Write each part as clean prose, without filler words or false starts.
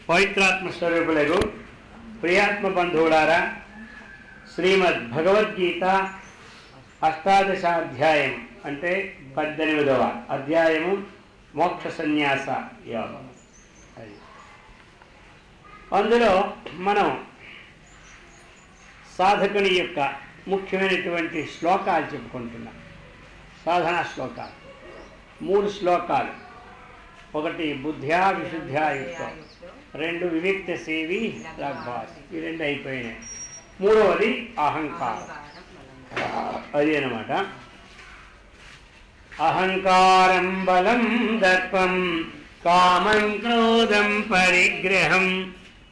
పవిత్రాత్మ స్వరూపులకు ప్రియాత్మ బంధువులారా, శ్రీమద్ భగవద్గీత అష్టాదశాధ్యాయం అంటే 18వ అధ్యాయము మోక్ష సన్యాస యోగం. అందులో మనం సాధకుని యొక్క ముఖ్యమైనటువంటి శ్లోకాలు చెప్పుకుంటున్నాం. సాధనా శ్లోకాలు 3 శ్లోకాలు. ఒకటి బుద్ధ్యా విశుద్ధ్యాయుక్తం, 2 వివిక్త సేవి లగ్భాస్, ఈ 2 అయిపోయినాయి. 3వది అహంకారం. అది అన్నమాట. అహంకారం బలం దర్పం కామం క్రోధం పరిగ్రహం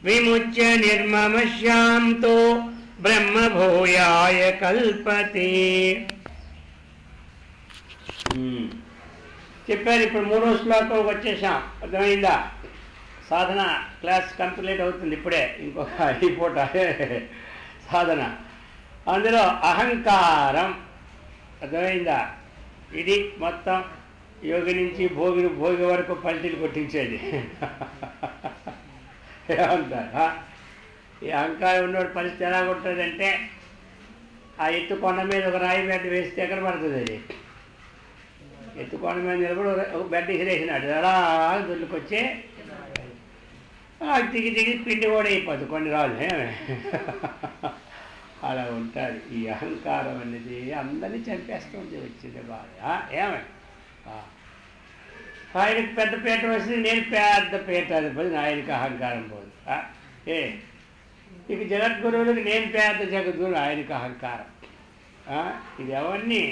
విముచ్య నిర్మమశ్యాంతో బ్రహ్మభూయాయ కల్పతే. చెప్పారు. ఇప్పుడు 3వ శ్లోకం వచ్చేసాం. అర్థమైందా? సాధన క్లాస్ కంప్లీట్ అవుతుంది ఇప్పుడే, ఇంకొక పూట సాధన. అందులో అహంకారం అర్థమైందా? ఇది మొత్తం యోగి నుంచి భోగి వరకు పల్టీలు కొట్టించేది. ఏమంటారా? ఈ అహంకారం ఉన్నవాడు పరిస్థితి ఎలా ఉంటుందంటే, ఆ ఎత్తు కొండ మీద ఒక రాయి బెడ్ వేస్తే ఎక్కడ పడుతుంది? అది ఎత్తు కొండ మీద నిలబడి ఒక బెడ్ విసిరేసినాడు, అలా దొల్లుకొచ్చి దిగి పిండి కూడా అయిపోతుంది కొన్ని రాళ్ళు. అలా ఉంటుంది. ఈ అహంకారం అనేది అందరినీ చంపేస్తుంది. వచ్చింది బాగా. ఏమై ఆయనకి పెద్ద పీట వస్తుంది, నేను పెద్ద పీట అది పోయి ఆయనకి అహంకారం పోదు. ఇక జగద్గురువులకి నేను పెద్ద జగద్గురు, ఆయనకి అహంకారం. ఇది ఎవరిని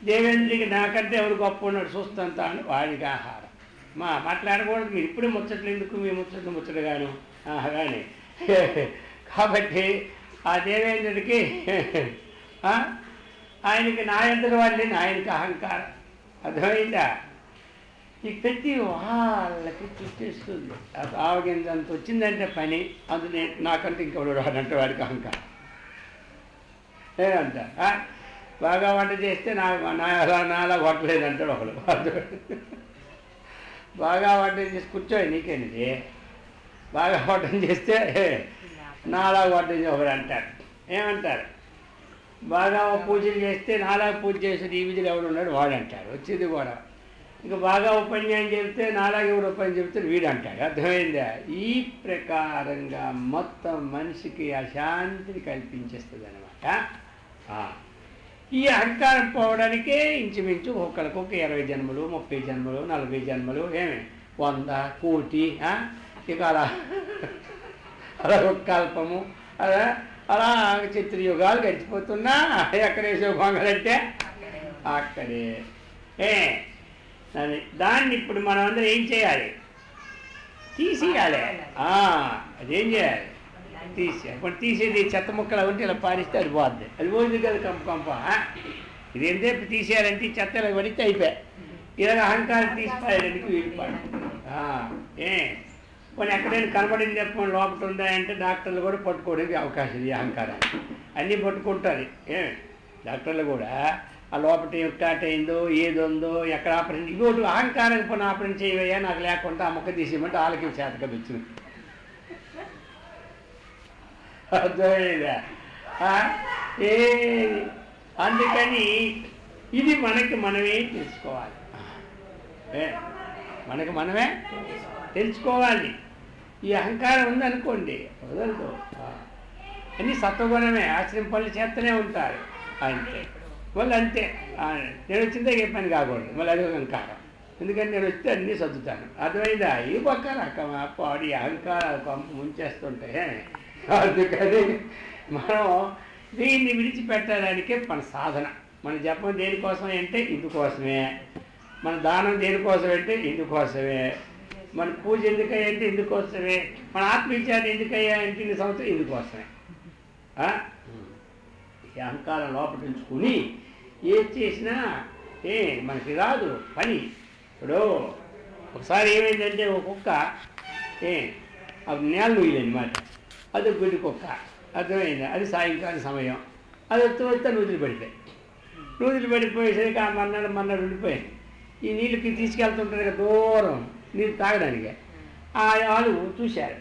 దేవేంద్రికి నాకంటే ఎవరు గొప్ప ఉన్నాడు చూస్తుంటా అని వాడికి ఆహారం. మాట్లాడకూడదు, మీరు ఇప్పుడే ముచ్చట్లు ఎందుకు, మీ ముచ్చటగాను కానీ. కాబట్టి ఆ దేవేంద్రుడికి ఆయనకి నా ఎదురు వాళ్ళని ఆయనకి అహంకారం. అర్థమైందా? ఈ ప్రతి వాళ్ళకి చుట్టేస్తుంది. ఆవగింజ అంత వచ్చిందంటే పని, అందులో నాకంటే ఇంకెవడు వాడంటే వాడికి అహంకారం. ఏమంట బాగా వంట చేస్తే నాలా కొట్టలేదంటాడు ఒకడు. బాగా వంట చేసి కూర్చోయి నీకేంటి, బాగా వంట చేస్తే నాలా వంట ఒకడు అంటారు. ఏమంటారు? బాగా పూజలు చేస్తే నాలా పూజ చేసి ఈ విధులు ఎవడు ఉన్నాడు వాడు అంటారు. వచ్చేది కూడా. ఇంకా బాగా ఉపన్యాసం చెబితే నాలాగే ఎవరు ఉపన్యాసం చెబితే వీడు అంటాడు. అర్థమైందా? ఈ ప్రకారంగా మొత్తం మనిషికి అశాంతిని కల్పించేస్తుంది అనమాట. ఈ అహంకారం పోవడానికే ఇంచుమించు ఒకరికి 20 జన్మలు, 30 జన్మలు, 40 జన్మలు, 100 కోటి, ఇక అలా ఒక కల్పము, అలా చిత్రయుగాలు గడిచిపోతున్నా ఎక్కడేసే పొంగలంటే అక్కడే. దాన్ని ఇప్పుడు మనం అందరం ఏం చేయాలి? తీసేయాలి. అదేం చేయాలి? తీసేయాలి. ఇప్పుడు తీసేది చెత్త ముక్కలు ఉంటే ఇలా పారిస్తే అది పోద్ది. అది పోయింది కదా కంప. ఇదేంటే తీసేయాలంటే చెత్త ఇలా పడితే అయిపోయా. ఇలాగ అహంకారం తీసిపోయాడానికి వీడిపాడు. కొన్ని ఎక్కడైనా కనబడింది చెప్పండి లోపల ఉందా అంటే డాక్టర్లు కూడా పట్టుకోవడానికి అవకాశం ఈ అహంకారాన్ని. అన్నీ పట్టుకుంటారు. డాక్టర్లు కూడా ఆ లోపల ఎట్టాట అయిందో ఏది ఉందో ఎక్కడ ఆపరేషన్, ఇంకోటి అహంకారం పని ఆపరేషన్ చేయవయ్యా నాకు లేకుండా ఆ మొక్క తీసేయమంటే వాళ్ళకి చేతగా వచ్చింది. అర్థమైందా? అందుకని ఇది మనకి మనమే తెలుసుకోవాలి. మనకి మనమే తెలుసుకోవాలి. ఈ అహంకారం ఉందనుకోండి వదలదు. అన్నీ సత్వగుణమే, ఆశ్రయం పనులు చేస్తూనే ఉంటారు. అంతే మళ్ళీ అంతే. నేను వచ్చిందే ఏ పని కాకూడదు, మళ్ళీ అది అహంకారం. ఎందుకంటే నేను వస్తే అన్నీ సర్దుతాను. అర్థమైందా? ఈ పక్క రకం పాడి అహంకారాలు పంపు ముంచేస్తుంటే. అందుకని మనం దీన్ని విడిచిపెట్టడానికే మన సాధన. మన జపం దేనికోసం అంటే ఇందుకోసమే, మన దానం దేనికోసం అంటే ఇందుకోసమే, మన పూజ ఎందుకయ్యా అంటే ఇందుకోసమే, మన ఆత్మవిచారం ఎందుకయ్యా అంటే ఇన్ని సంవత్సరం ఇందుకోసమే. ఈ అహంకారం లోపల ఉంచుకుని ఏది చేసినా మనకి రాదు పని. ఇప్పుడు ఒకసారి ఏమైందంటే ఒక కుక్క అది నేల నూయలేనమాట. అది గుడ్డి కుక్క. అర్థమైందా? అది సాయంకాలం సమయం. అది వస్తే నూతులు పడిపోయేసరికి ఆ మన్నాడు ఉండిపోయింది. ఈ నీళ్ళకి తీసుకెళ్తుంటారు కదా దూరం నీళ్ళు తాగడానికి. ఆ వాళ్ళు చూశారు,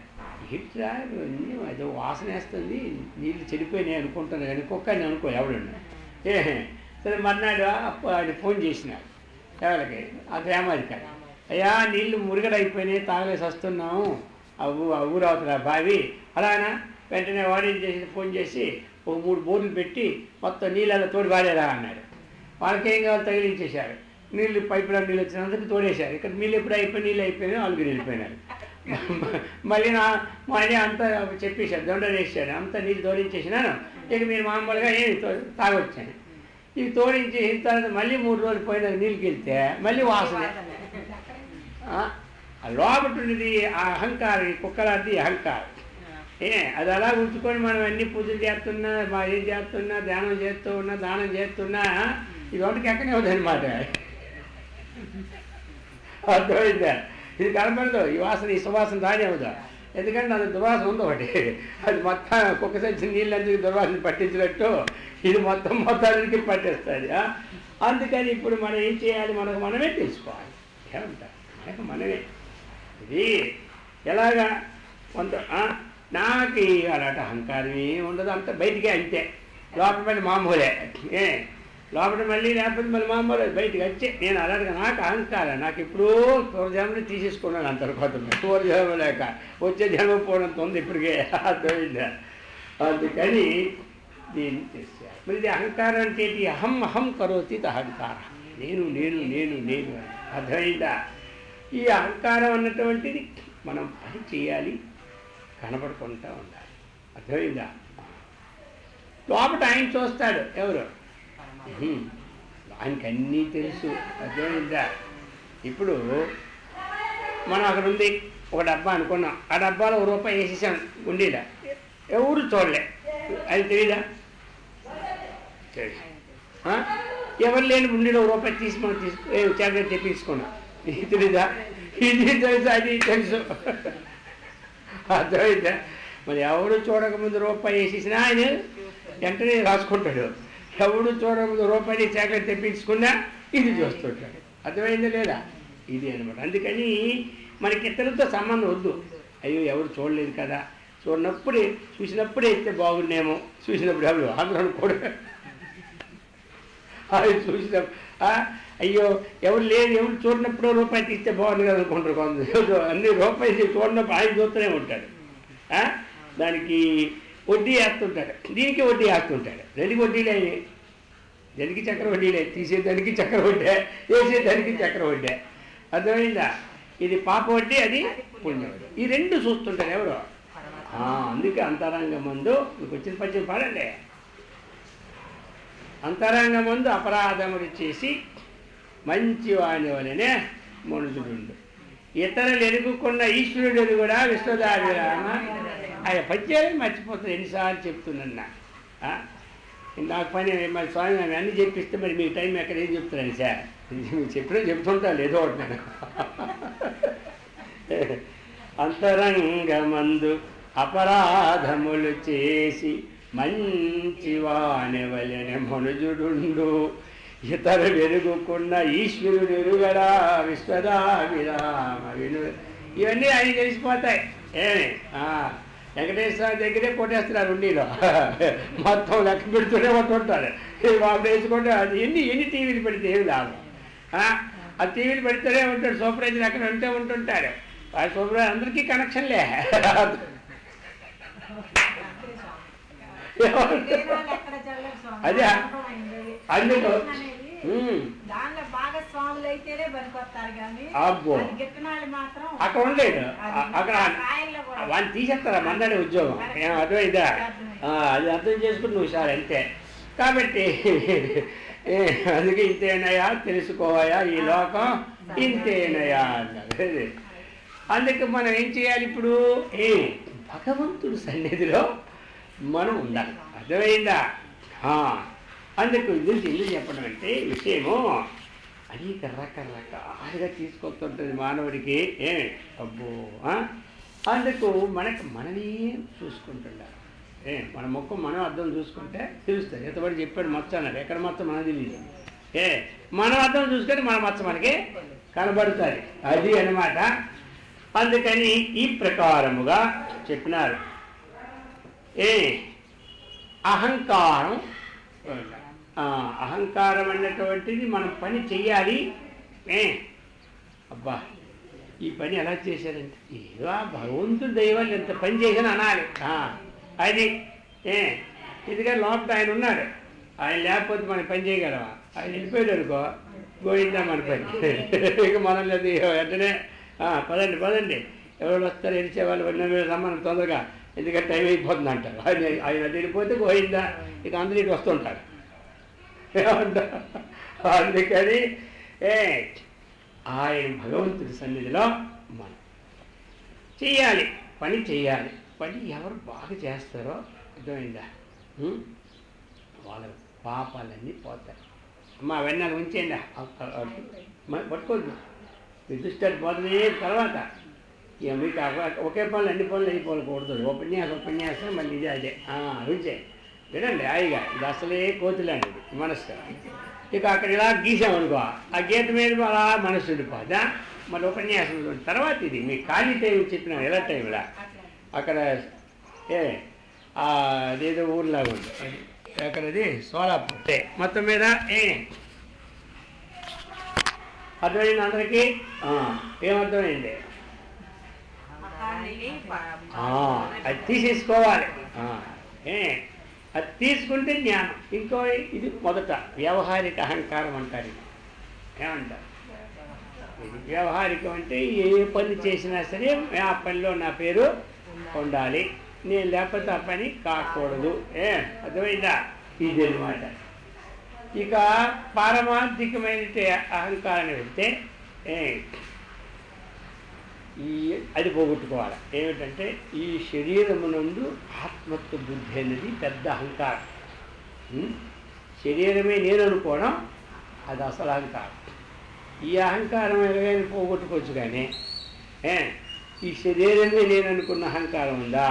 ఏంట్రా అదో వాసన వేస్తుంది, నీళ్ళు చెడిపోయినాయి అనుకుంటున్నాను కానీ కుక్క అని అనుకో ఎవడన్నా. సరే మర్నాడు ఆయన ఫోన్ చేసినాడు ఎవరికి, ఆ గ్రామాధికారి. అయ్యా నీళ్ళు మురుగడైపోయినాయి, తాగలేసి వస్తున్నాము, ఆ ఊరవుతున్నా బావి. అలానా వెంటనే వాడు ఏం చేసి ఫోన్ చేసి ఒక 3 బోర్లు పెట్టి మొత్తం నీళ్ళలో తోడి వాడేరా అన్నాడు. వాళ్ళకి ఏం కావాలి తగిలించేశారు. నీళ్ళు పైపులో నీళ్ళు వచ్చినందుకు తోడేశారు. ఇక్కడ నీళ్ళు ఎప్పుడు నీళ్ళు అయిపోయినాయి, వాళ్ళకి వెళ్ళిపోయినారు. మళ్ళీ మా ఆయన అంతా చెప్పేశాడు, దొండ వేసాడు, అంతా నీళ్ళు తోడించేసినాను, ఇక మీరు మామూలుగా ఏమి తాగొచ్చాను. ఇవి తోడించేసిన తర్వాత మళ్ళీ 3 రోజులు పోయిన నీళ్ళకి వెళ్తే మళ్ళీ వాసన. లోపల ఉన్నది ఆ అహంకారం, కుక్కలాంటి అహంకారం. అది అలా ఉంచుకొని మనం అన్ని పూజలు చేస్తున్నా, ఏం చేస్తున్నా, ధ్యానం చేస్తూ ఉన్నా, దానం చేస్తున్నా ఇది ఒకటికి ఎక్కనే అవుతుందన్నమాట. అర్థమైందా? ఇది కనపడదు, ఈ వాసన, ఈ సువాసన రానే అవుదా. ఎందుకంటే అది దుర్వాసన ఉంది ఒకటి, అది మొత్తం కుక్క సంచి నీళ్ళందుకు దుర్వాసన పట్టించినట్టు ఇది మొత్తానికి పట్టేస్తుంది. అందుకని ఇప్పుడు మనం ఏం చేయాలి, మనకు మనమే తెలుసుకోవాలి. ఏమంటారు, మనకు మనమే. ఇది ఎలాగా కొంత నాకు అలాంటి అహంకారమే ఉండదు, అంత బయటికే అంతే. లోపల మళ్ళీ మామూలే, లోపల మళ్ళీ లేకపోతే మళ్ళీ మామూలు బయటికి వచ్చే. నేను అలాంటిగా నాకు అహంకారం, నాకు ఎప్పుడూ పూర్వజన్మని తీసేసుకున్నాను అంత కొంతమంది. పూర్వజన్మ లేక వచ్చే జన్మ పోవడంతో ఉంది ఇప్పటికే, అర్థమైందా? అందుకని దీన్ని చేశారు. మరి ఇది అహంకారం అంటే అహం అహం కరోతి అహంకారం, నేను నేను నేను నేను అని. అర్థమైందా? ఈ అహంకారం అన్నటువంటిది మనం పని చేయాలి, కనబడుకుంటూ ఉండాలి. అర్థమైందా? లోపల ఆయన చూస్తాడు, ఎవరు? ఆయనకి అన్నీ తెలుసు. అర్థమైందా? ఇప్పుడు మనం అక్కడ ఉంది ఒక డబ్బా అనుకున్నాం, ఆ డబ్బాలో ₹1 వేసేసాం ఉండేదా, ఎవరు చూడలే, అది తెలీదా? తెలుసు. ఎవరు లేని ఉండేలో ₹1 తీసి మనం చాక్లెట్ తెప్పించుకున్నాం, ఇది తెలీదా? ఇది తెలుసు, అది తెలుసు. అర్థమైందా? మరి ఎవరు చూడకముందు ₹1 వేసేసినా ఆయన వెంటనే రాసుకుంటాడు, ఎవడు చూడకముందు ₹1 చాక్లెట్ తెప్పించుకున్నా ఇది చూస్తుంటాడు. అర్థమైందా లేదా? ఇది అనమాట. అందుకని మనకి ఇతరులతో సంబంధం వద్దు. అయ్యో ఎవరు చూడలేదు కదా, చూడనప్పుడే చూసినప్పుడే ఇస్తే బాగుండేమో, చూసినప్పుడు ఎవరు అందరూ కూడా అది చూసినప్పుడు అయ్యో ఎవరు లేదు, ఎవరు చూడనప్పుడు ₹1 తీస్తే బాగుంది కదా అనుకుంటారు కొందరు. అన్ని ₹1 చూడనప్పుడు ఆయన చూస్తూనే ఉంటాడు. దానికి వడ్డీ వేస్తుంటాడు, దీనికి వడ్డీ వేస్తుంటాడు. రెండుకి వడ్డీలే, దానికి చక్ర వడ్డీలే, తీసేదానికి చక్ర వడ్డే, వేసేదానికి చక్ర వడ్డే. అర్థమైందా? ఇది పాప వడ్డీ, అది పుణ్య వడ్డీ. ఈ రెండు చూస్తుంటారు ఎవరు. అందుకే అంతరంగమందు మీకు వచ్చిన పద్యం పాడండి. అంతరంగమందు అపరాధములు చేసి మంచి వాణి వలనే మనుషుడు, ఇతరులు ఎరుగుకున్న ఈశ్వరుడు కూడా విశ్వదాభిరామ. ఆయన పద్యాలు మర్చిపోతుంది, ఎన్నిసార్లు చెప్తున్నా. నాకు పని మరి స్వామి అన్నీ చెప్పిస్తే మరి మీకు టైం ఎక్కడ ఏం చెప్తున్నాను సార్, మీకు చెప్పినా చెప్తుంటాను ఏదో ఒకటి. నేను అంతరంగమందు అపరాధములు చేసి మంచి వాని వలె మనుజుడుండు, ఇతరులు ఎరుగుకున్న ఈశ్వరుడు ఎరుగడా విశ్వదాభిరామ విను. ఇవన్నీ ఆయన తెలిసిపోతాయి. వెంకటేశ్వర దగ్గరే కొట్టేస్తున్నారు ఉండిలో, మొత్తం లెక్క పెడుతూనే ఉంటుంటారు. వాళ్ళు వేసుకుంటే అది ఎన్ని టీవీలు పెడితే ఏమి లాభం. ఆ టీవీలు పెడుతూనే ఉంటాడు, సూపర్వైజర్ అక్కడ ఉంటే ఉంటుంటారు. ఆ సూపర్వైజర్ అందరికీ కనెక్షన్లే. అదే అందుకు అబ్బో అక్కడ ఉండలేదు, అక్కడ వాళ్ళు తీసేస్తారా మందడి ఉద్యోగం. అర్థమైందా? అది అర్థం చేసుకుని నువ్వు సార్ అంతే. కాబట్టి అందుకే ఇంతేనయా తెలుసుకోవయా, ఈ లోకం ఇంతేనయా అన్నది. అందుకే మనం ఏం చేయాలి ఇప్పుడు, భగవంతుడి సన్నిధిలో మనం ఉండాలి. అర్థమైందా? అందుకు ఎందుకు చెప్పడం అంటే విషయము అనేక రకరకాలుగా తీసుకొస్తుంటుంది మానవుడికి. అబ్బో అందుకు మనమే చూసుకుంటున్నారు. మన ముఖం మనం అర్థం చూసుకుంటే తెలుస్తుంది. ఎంతబడి చెప్పాడు మచ్చ అన్నాడు, ఎక్కడ మచ్చ మనకు తెలియదు. మనం అర్థం చూసుకొని మన మచ్చ మనకి కనబడుతుంది. అది అన్నమాట. అందుకని ఈ ప్రకారముగా చెప్పినారు. అహంకారం, అహంకారం అన్నటువంటిది మనం పని చెయ్యాలి. అబ్బా ఈ పని ఎలా చేశారంటే ఏదో భగవంతుడు దైవాలు ఎంత పని చేశాను అనాలి. అది ఎందుకంటే లోపల ఆయన ఉన్నాడు, ఆయన లేకపోతే మనం పని చేయగలమా? ఆయన వెళ్ళిపోయాడు అనుకో గోయిందా మన పని. ఇక మనం లేదు వెంటనే పదండి పదండి ఎవరు వస్తారు వెళ్ళేవాళ్ళు రమ్మని తొందరగా, ఎందుకంటే టైం అయిపోతుంది అంటారు. ఆయన వెళ్ళిపోతే గోయిందా, ఇక అందరూ ఇటు వస్తుంటారు. అందుకని ఆయన భగవంతుడి సన్నిధిలో మనం చెయ్యాలి, పని చెయ్యాలి. పని ఎవరు బాగా చేస్తారో అర్థమైందా, వాళ్ళ పాపాలన్నీ పోతాయి. అమ్మ అవన్నీ ఉంచేయండి, పట్టుకోద్దు, మీ దృష్టి పోతుంది. తర్వాత ఇక మీకు ఒకే పనులు అన్ని పనులు అయిపోకూడదు. ఉపన్యాసం మళ్ళీ ఇదే అదే ఉంచే వినండి హాయిగా. ఇది అసలే కోతులాంటిది మనసు. ఇక అక్కడ ఇలా గీసామనుకో, ఆ గీత మీద అలా మనసు ఉండిపోదా. మళ్ళీ ఉపన్యాసం తర్వాత ఇది మీకు ఖాళీ టైం చెప్పిన ఎలా టైంలా అక్కడ అదేదో ఊర్లాగా ఉంది, అక్కడది సోలాపూర్. మొత్తం మీద అర్థమైంది అందరికీ? ఏమర్థమైంది? అది తీసేసుకోవాలి. అది తీసుకుంటే జ్ఞానం. ఇంకో ఇది మొదట వ్యవహారిక అహంకారం అంటారు. ఏమంటారు? ఇది వ్యవహారికం అంటే ఏ పని చేసినా సరే ఆ పనిలో నా పేరు ఉండాలి, నేను లేకపోతే ఆ పని కాకూడదు. అర్థమైందా? ఇది అన్నమాట. ఇక పారమార్థికమైన అహంకారం వెళ్తే అది పోగొట్టుకోవాలి. ఏమిటంటే ఈ శరీరమునందు ఆత్మత్వ బుద్ధి అనేది పెద్ద అహంకారం. శరీరమే నేను అనుకోవడం అది అసలు అహంకారం. ఈ అహంకారం ఎలాగైనా పోగొట్టుకోవచ్చు. కానీ ఈ శరీరమే నేను అనుకున్న అహంకారం ఉందా,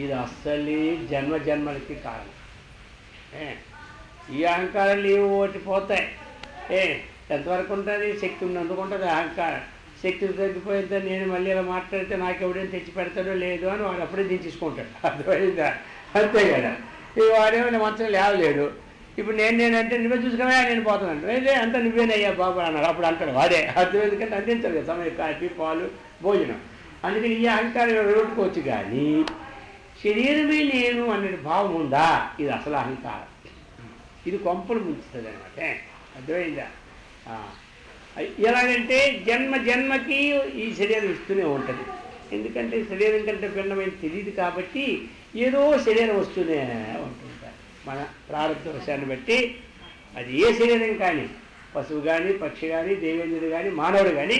ఇది అస్సలే జన్మ జన్మలకి కారణం. ఈ అహంకారాలు ఏవో ఒకటి పోతాయి. ఎంతవరకు ఉంటుంది? శక్తి ఉన్నందుకుంటుంది అహంకారం. శక్తి తగ్గిపోయితే నేను మళ్ళీ ఇలా మాట్లాడితే నాకు ఎవడైనా తెచ్చి పెడతాడో లేదో అని వాడు అప్పుడే దించేసుకుంటాడు. అర్థమైందా? అంతే కదా. ఇక వాడేమైనా మంచం లేవలేడు. ఇప్పుడు నేనంటే నువ్వే చూసుకున్నా నేను పోతున్నాను, లేదే అంతా నువ్వేనయ్యా బాబు అన్నాడు. అప్పుడు అంటాడు వాడే. అర్థం ఎందుకంటే అందించాలి కదా సమయం, కాఫీ పాలు భోజనం. అందుకని ఈ అహంకారం రోడ్డుకోవచ్చు. కానీ శరీరమే నేను అనే భావం ఉందా, ఇది అసలు అహంకారం. ఇది కొంపలు ముంచుతుంది అనమాట. అర్థమైందా? ఎలాగంటే జన్మ జన్మకి ఈ శరీరం ఇస్తూనే ఉంటుంది. ఎందుకంటే శరీరం కంటే భిన్నమైన తెలియదు కాబట్టి ఏదో శరీరం వస్తూనే ఉంటుంటారు. మన ప్రారంభ విషయాన్ని బట్టి అది ఏ శరీరం కానీ, పశువు కానీ, పక్షి కానీ, దేవేంద్రుడు కానీ, మానవుడు కానీ.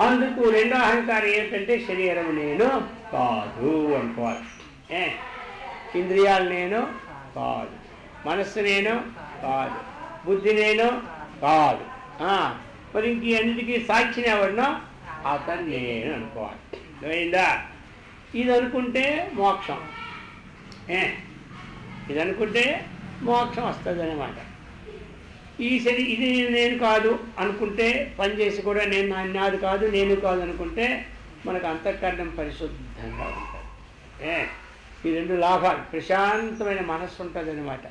అందుకు రెండో అహంకారం ఏంటంటే శరీరం నేను కాదు అనుకోవాలి. ఇంద్రియాలు నేను కాదు, మనస్సు నేను కాదు, బుద్ధి నేను కాదు. మరి ఇంక అన్నిటికీ సాక్షిని ఎవరినో అతను నేను అనుకోవాలి. అర్థమైందా? ఇది అనుకుంటే మోక్షం. ఇది అనుకుంటే మోక్షం వస్తుంది అన్నమాట. ఇది నేను కాదు అనుకుంటే పనిచేసి కూడా నేను నాది కాదు, నేను కాదు అనుకుంటే మనకు అంతఃకరణం పరిశుద్ధంగా ఉంటుంది. ఈ రెండు లాభాలు, ప్రశాంతమైన మనస్సు ఉంటుంది అన్నమాట.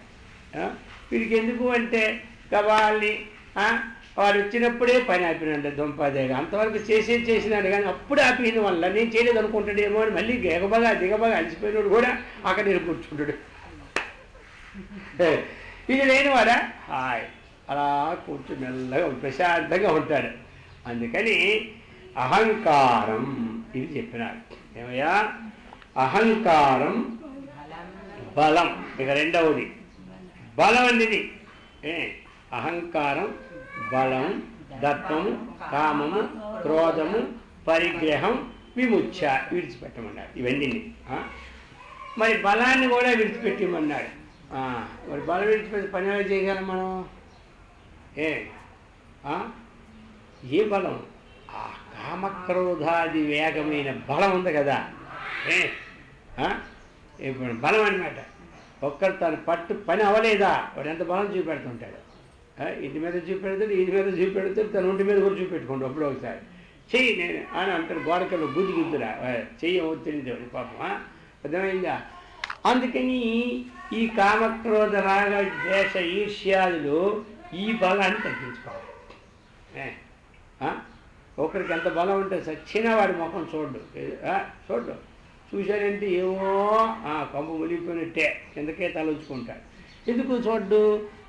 వీరికి ఎందుకు అంటే గవాళ్ళని వాడు వచ్చినప్పుడే పని ఆపినండి దొంపదేగా. అంతవరకు చేసినాడు కానీ అప్పుడే ఆపిన వల్ల నేను చేయలేదు అనుకుంటాడేమో అని మళ్ళీ దిగబగా అలసిపోయినాడు కూడా అక్కడ కూర్చుంటాడు. ఇది లేనివాడా హాయ్ అలా కూర్చుని మెల్లగా ప్రశాంతంగా ఉంటాడు. అందుకని అహంకారం ఇది చెప్పినాడు. ఏమయ్యా? అహంకారం బలం. ఇక రెండవది బలం అనేది అహంకారం, బలం, దర్పము, కామము, క్రోధము, పరిగ్రహం, విముచ్చ విడిచిపెట్టమన్నాడు. ఇవన్నీ మరి బలాన్ని కూడా విడిచిపెట్టమన్నాడు. మరి బలం విడిచిపెట్టి పని ఎలా చేయగలం మనం? ఏ బలం? ఆ కామక్రోధాది వేగమైన బలం ఉంది కదా, ఇప్పుడు బలం అన్నమాట. ఒక్కరు తను పట్టు పని అవ్వలేదా వాడు ఎంత బలం చూపెడుతుంటాడు. ఇంటి మీద చూపెడతాడు, ఇంటి మీద చూపెడతాడు, తన ఒంటి మీద కూడా చూపెట్టుకోండి అప్పుడు ఒకసారి. చెయ్యి నేను అని అంటారు. గోడకల్లో గుద్ది గుద్దురా చెయ్యి తెలియదు పాపం. అర్థమైందా? అందుకని ఈ కామక్రోధ రాగ ద్వేష ఈర్ష్యాదులు ఈ బలాన్ని తగ్గించుకోవాలి. ఒకరికి ఎంత బలం ఉంటే సచ్చినా వాడి ముఖం చూడ్డు. చూశారంటే ఏమో కంపు మునిగిపోయినట్టే కిందకే తలొచ్చుకుంటాడు. ఎందుకు చూడ్డు?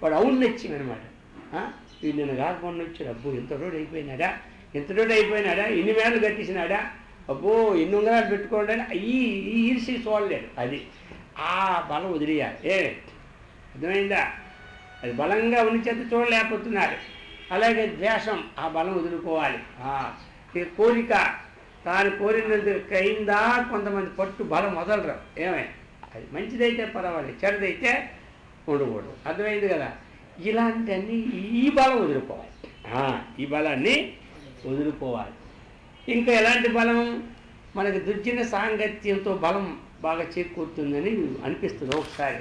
వాడు అవును నచ్చిందనమాట. వీడు నిన్న కాకుండా వచ్చాడు, అబ్బో ఇంత రోడ్ అయిపోయినాడా, ఇన్ని మేడలు కట్టేసినాడా, అబ్బో ఎన్ని ఉంగరాలు పెట్టుకోండి అని ఈ ఈర్షి చూడలేడు. అది ఆ బలం వదిలేయాలి. అర్థమైందా? అది బలంగా ఉన్న చేత చూడలేకపోతున్నాడు. అలాగే ద్వేషం, ఆ బలం వదులుకోవాలి. కోరిక తాను కోరినందుకు అయిందా కొంతమంది పట్టు బలం వదలరు. అది మంచిదైతే పర్వాలేదు, చెడుదైతే ఉండకూడదు. అర్థమైంది కదా? ఇలాంటివన్నీ ఈ బలం వదులుకోవాలి. ఈ బలాన్ని వదులుకోవాలి. ఇంకా ఎలాంటి బలం? మనకి దుర్జన సాంగత్యంతో బలం బాగా చేకూరుతుందని అనిపిస్తుంది ఒకసారి.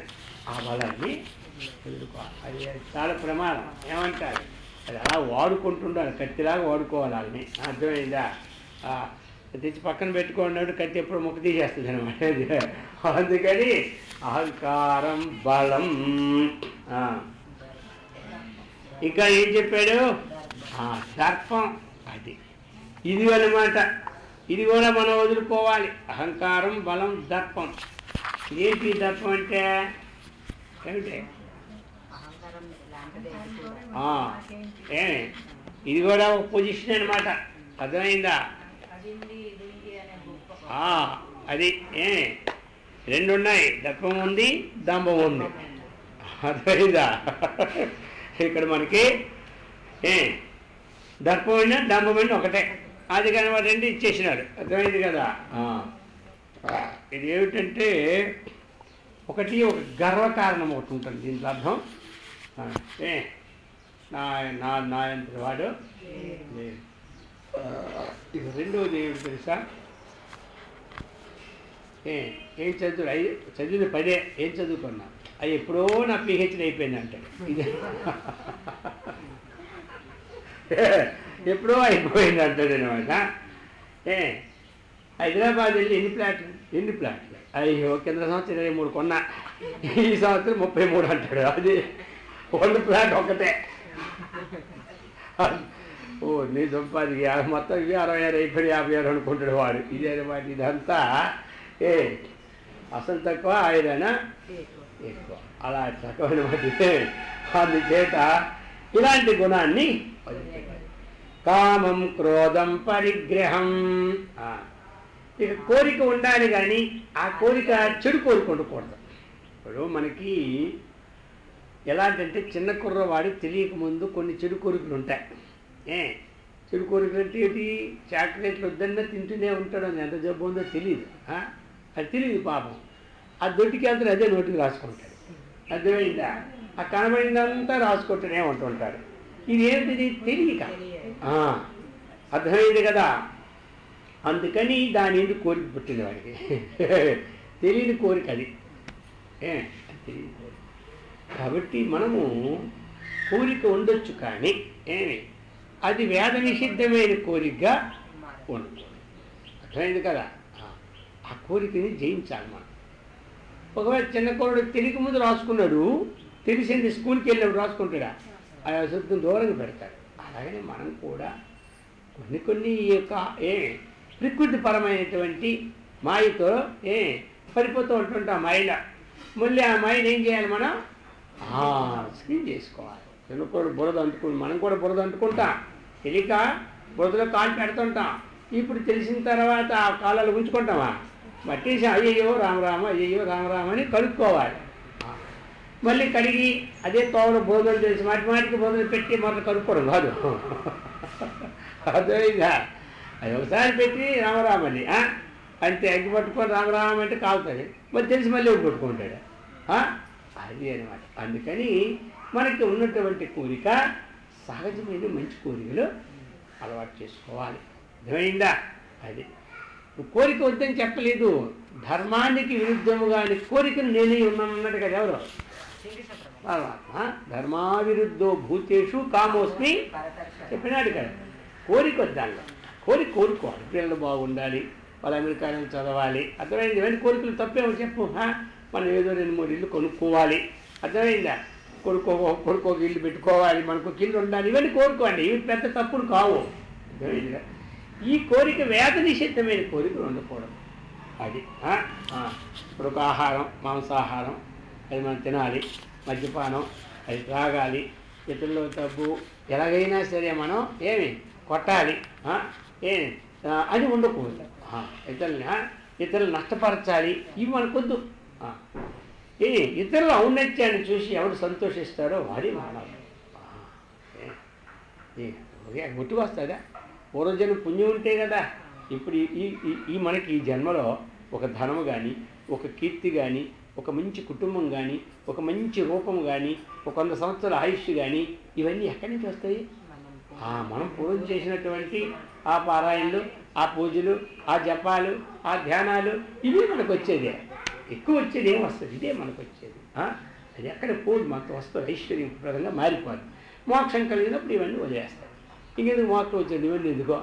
ఆ బలాన్ని వదులుకోవాలి. అది చాలా ప్రమాదం. ఏమంటారు? అది అలా వాడుకుంటుండాలి, కత్తిలాగా వాడుకోవాలి వాళ్ళని. అర్థమైందా? తెచ్చి పక్కన పెట్టుకున్నాడు, కత్తి ఎప్పుడు మొక్క తీసేస్తుంది అనమాట. అందుకని అహంకారం బలం. ఇంకా ఏం చెప్పాడు? దర్పం. అది ఇది అన్నమాట. ఇది కూడా మనం వదులుకోవాలి. అహంకారం బలం దర్పం. ఏంటి దర్పం అంటే ఏమిటి? ఇది కూడా ఒక పొజిషన్ అనమాట. అర్థమైందా? అది రెండు ఉన్నాయి, దర్పం ఉంది, దంభం ఉంది. అర్థమైందా? ఇక్కడ మనకి దర్పమైన దంభమైన ఒకటే. అది కానీ వాడు రెండు ఇచ్చేసినాడు. అర్థమైంది కదా? ఇది ఏమిటంటే ఒకటి ఒక గర్వకారణం ఒకటి ఉంటుంది దీంట్లో. అర్థం నా ఎంత వాడు. ఇక రెండవది ఏమిటి తెలుసా? ఏం చదివిన 10 ఏం చదువుకున్నా, అది ఎప్పుడో నా పిహెచ్డి అయిపోయింది అంటాడు. ఇది ఎప్పుడో అయిపోయింది అంటాడు అనమాట. హైదరాబాద్ వెళ్ళి ఎన్ని ప్లాట్లు అయ్యో కింద సంవత్సరం 23 కొన్నా, ఈ సంవత్సరం 33 అంటాడు. అది 1 ప్లాట్ ఒకటే. నీ సంపాదికి మొత్తం ఇవి 66 అయిపోయి 56 అనుకుంటాడు వాడు. ఇదే అనమాట. ఇదంతా అసలు తక్కువ, ఆయనైనా ఎక్కువ. అలా తక్కువ అనమాట. అందుచేత ఇలాంటి గుణాన్ని కామం క్రోధం పరిగ్రహం. ఇక కోరిక ఉండాలి, కానీ ఆ కోరిక చెడు కోరిక ఉండకూడదు. ఇప్పుడు మనకి ఎలాంటంటే చిన్న కుర్రవాడు తెలియక ముందు కొన్ని చెడు కోరికలు ఉంటాయి. చెడు కోరికలు అంటే ఏంటి? చాక్లెట్లు వద్దన్నా తింటూనే ఉంటాడు. అని ఎంత జబ్బు ఉందో తెలియదు. అది తెలియదు పాపం. ఆ దొడ్డికి వెళ్తాడు, అదే నోటికి రాసుకుంటాడు. అర్థమైందా? ఆ కనబడిందంతా రాసుకుంటూనే ఉంటుంటాడు. ఇది ఏంటిది? తెలియక. అర్థమైంది కదా? అందుకని దాని ఎందుకు కోరిక పుట్టింది వాడికి. తెలియని కోరిక అది. తెలియని కోరిక. కాబట్టి మనము కోరిక ఉండొచ్చు, కానీ అది వేద నిషిద్ధమైన కోరికగా ఉండదు. అర్థమైంది కదా? ఆ కోరికని జయించాలి మనం. ఒకవేళ చిన్న కోరుడు తెలియక ముందు రాసుకున్నాడు, తెలిసింది స్కూల్కి వెళ్ళినప్పుడు రాసుకుంటాడా, ఆ అశుద్ధం దూరంగా పెడతాడు. అలాగనే మనం కూడా కొన్ని ఈ యొక్క ప్రకృతిపరమైనటువంటి మాయతో పడిపోతూ ఉంటుంటాం మాయలో. మళ్ళీ ఆ మాయను ఏం చేయాలి? మనం స్క్రీన్ చేసుకోవాలి. చిన్నకోడు బురద అంటుకుని మనం కూడా బురద అంటుకుంటాం. తెలియక బురదలో కాలు పెడుతుంటాం. ఇప్పుడు తెలిసిన తర్వాత ఆ కాలాలు ఉంచుకుంటామా? మట్టేసి అయ్యయ్యో రామరామ, అయ్యయ్యో రామరామ అని కడుక్కోవాలి. మళ్ళీ కడిగి అదే తోవలో బోధలు తెలిసి మాటికి బోధలు పెట్టి మొదలు కడుక్కోవడం కాదు. అర్థమైందా? అది ఒకసారి పెట్టి రామరామని అంతే. అగ్గి పట్టుకొని రామరామ అంటే కాలుతుంది. మళ్ళీ తెలిసి మళ్ళీ పట్టుకుంటాడు. అది అనమాట. అందుకని మనకి ఉన్నటువంటి కోరిక సహజమైన మంచి కోరికలు అలవాటు చేసుకోవాలి. అర్థమైందా? అది కోరిక వద్దని చెప్పలేదు. ధర్మానికి విరుద్ధముగా కోరికను నేనే ఉన్నానన్నాడు కదా ఎవరు? పరమాత్మ. ధర్మావిరుద్ధో భూతేషు కామోస్మి చెప్పినాడు కదా. కోరిక వద్దాను. కోరుకోవాలి. పిల్లలు బాగుండాలి, వాళ్ళు అమెరికాలో చదవాలి, అర్థమైంది. ఇవన్నీ కోరికలు తప్పేమో చెప్పు. మనం ఏదో 2-3 ఇల్లు కొనుక్కోవాలి, అర్థమైందా? కొడుకో ఇల్లు పెట్టుకోవాలి, మనకు ఇల్లు ఉండాలి, ఇవన్నీ కోరుకోండి. ఇవి పెద్ద తప్పులు కావు, అర్థమైందిగా. ఈ కోరిక వేద నిషిద్ధమైన కోరికలు ఉండకూడదు. అది ఇప్పుడు ఒక ఆహారం, మాంసాహారం, అది మనం తినాలి. మద్యపానం అది త్రాగాలి. ఇతరుల డబ్బు ఎలాగైనా సరే మనం కొట్టాలి, అది ఉండకూడదు. ఇతరులు నష్టపరచాలి, ఇవి మనకొద్దు. ఇతరుల ఔన్నత్యాన్ని చూసి ఎవరు సంతోషిస్తారో వాడి మానవుడు. గుర్తు వస్తుందా? పూర్వజన్మ పుణ్యం ఉంటే కదా ఇప్పుడు ఈ మనకి ఈ జన్మలో ఒక ధనము కానీ, ఒక కీర్తి కానీ, ఒక మంచి కుటుంబం కానీ, ఒక మంచి రూపం కానీ, ఒక 100 సంవత్సరాల ఆయుష్ కానీ, ఇవన్నీ ఎక్కడి నుంచి వస్తాయి? మనం పూర్వం చేసినటువంటి ఆ పారాయణలు, ఆ పూజలు, ఆ జపాలు, ఆ ధ్యానాలు, ఇవి మనకు వచ్చేదే. ఎక్కువ వచ్చేది ఏం వస్తుంది? ఇదే మనకు వచ్చేది. అది ఎక్కడ పోదు, మనకు వస్తుంది, ఐశ్వర్యప్రదంగా మారిపోదు. మోక్షం కలిగినప్పుడు ఇవన్నీ వదిలేస్తాయి. ఇంకెందుకు మోక్షం వచ్చేది? ఇవన్నీ ఎందుకో?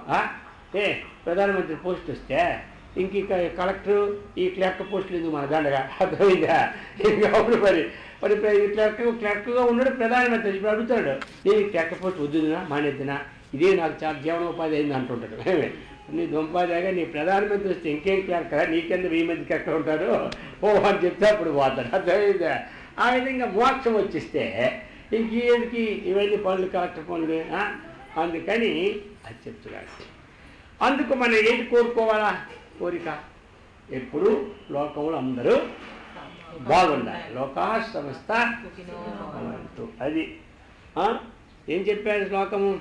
ప్రధానమంత్రి పోస్ట్ వస్తే ఇంక కలెక్టరు ఈ క్లర్క్ పోస్టులు ఎందుకు మన దండగా? అర్థమైందా? ఇంకా అప్పుడు మరి క్లర్క్గా ఉన్నాడు ప్రధానమంత్రి. ఇప్పుడు అడుగుతాడు, నేను ఈ క్లర్క్ పోస్ట్ వద్దునా మానేద్దునా, ఇదే నాకు చాలా జీవనోపాధి అయింది అంటుంటాడు. నీ దుంపాదిగా నీ ప్రధానమంత్రి వస్తే ఇంకేం క్లర్క్, నీకెందుకు 1000 మందికి ఎక్కడ ఉంటారు అని చెప్తే అప్పుడు పోతాడు. అర్థమైందా? ఆ విధంగా మోక్షం వచ్చిస్తే ఇంకేందుకు ఇవన్నీ పనులు, కలెక్టర్ పనులు. అందుకని అది చెప్తున్నాడు. అందుకు మనం ఏంటి కోరుకోవాలా? కోరిక ఎప్పుడు లోకంలో అందరూ బాగుండాలి. లోకా సమస్త అది ఏం చెప్పాడు శ్లోకము?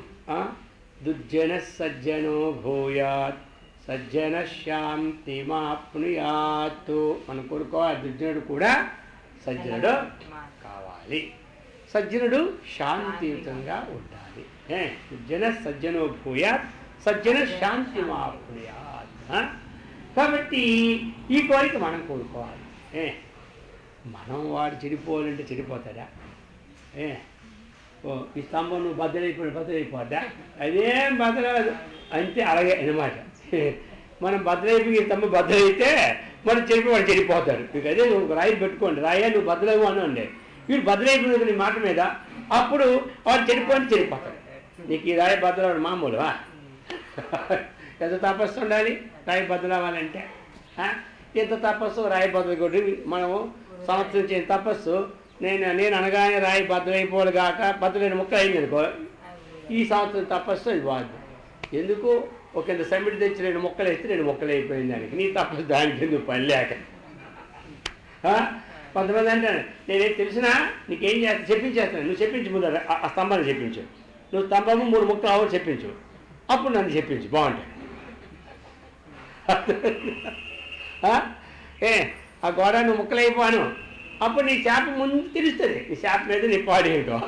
దుర్జన సజ్జనో భూయాత్ సజ్జన శాంతిమాప్నుయాత్. మనం కోరుకోవాలి దుర్జనుడు కూడా సజ్జనుడు కావాలి, సజ్జనుడు శాంతియుతంగా ఉండాలి. దుర్జన సజ్జనో భూయాత్ సజ్జన శాంతిమాప్నుయాత్. కాబట్టి ఈ కోరిక మనం కోరుకోవాలి. మనం వాడు చెడిపోవాలంటే చెడిపోతాడా? ఈ స్తంభం నువ్వు బద్దలైపోద్దా? అదేం బద్దలదు, అంతే. అలాగే అన్నమాట. మనం బద్దలైపోయి ఈ స్తంభం బద్దలైతే మనం వాడు చెడిపోతాడు. మీకు అదే నువ్వు రాయి పెట్టుకోండి, రాయా నువ్వు బద్దలేవు అని ఉండే, వీడు బద్దలైపోయినది నీ మాట మీద, అప్పుడు వాడు చెడిపోతాడు. నీకు ఈ రాయి బద్దలవాడు మామూలువా? ఎంత తపస్సు ఉండాలి రాయి బద్దలవ్వాలంటే? ఎంత తపస్సు రాయి బద్దలు కొట్టి మనము సంవత్సరం చేసిన తపస్సు నేను అనగానే రాయి బద్దలైపోవాలి కాక బద్దలైన ముక్క అయింది అనుకో, ఈ సంవత్సరం తపస్సు అది బాగుంది. ఎందుకు? ఒక సమిటి తెచ్చి 2 ముక్కలు వేస్తే 2 ముక్కలు అయిపోయింది దానికి. నీ తపస్సు దానికి ఎందుకు పని లేక? కొంతమంది అంటాను, నేనేం తెలిసినా నీకేం చేస్తా చెప్పించేస్తాను, నువ్వు చెప్పించు ముందు ఆ స్తంభాన్ని చెప్పించు, నువ్వు స్తంభము 3 ముక్కలు అవ్వాలి చెప్పించు, అప్పుడు నన్ను చెప్పించు బాగుంటాయి. ఆ గోడ నువ్వు ముక్కలైపోను, అప్పుడు నీ చేప ముందు తెలుస్తుంది, నీ చేప మీద నీ పాడేయటం.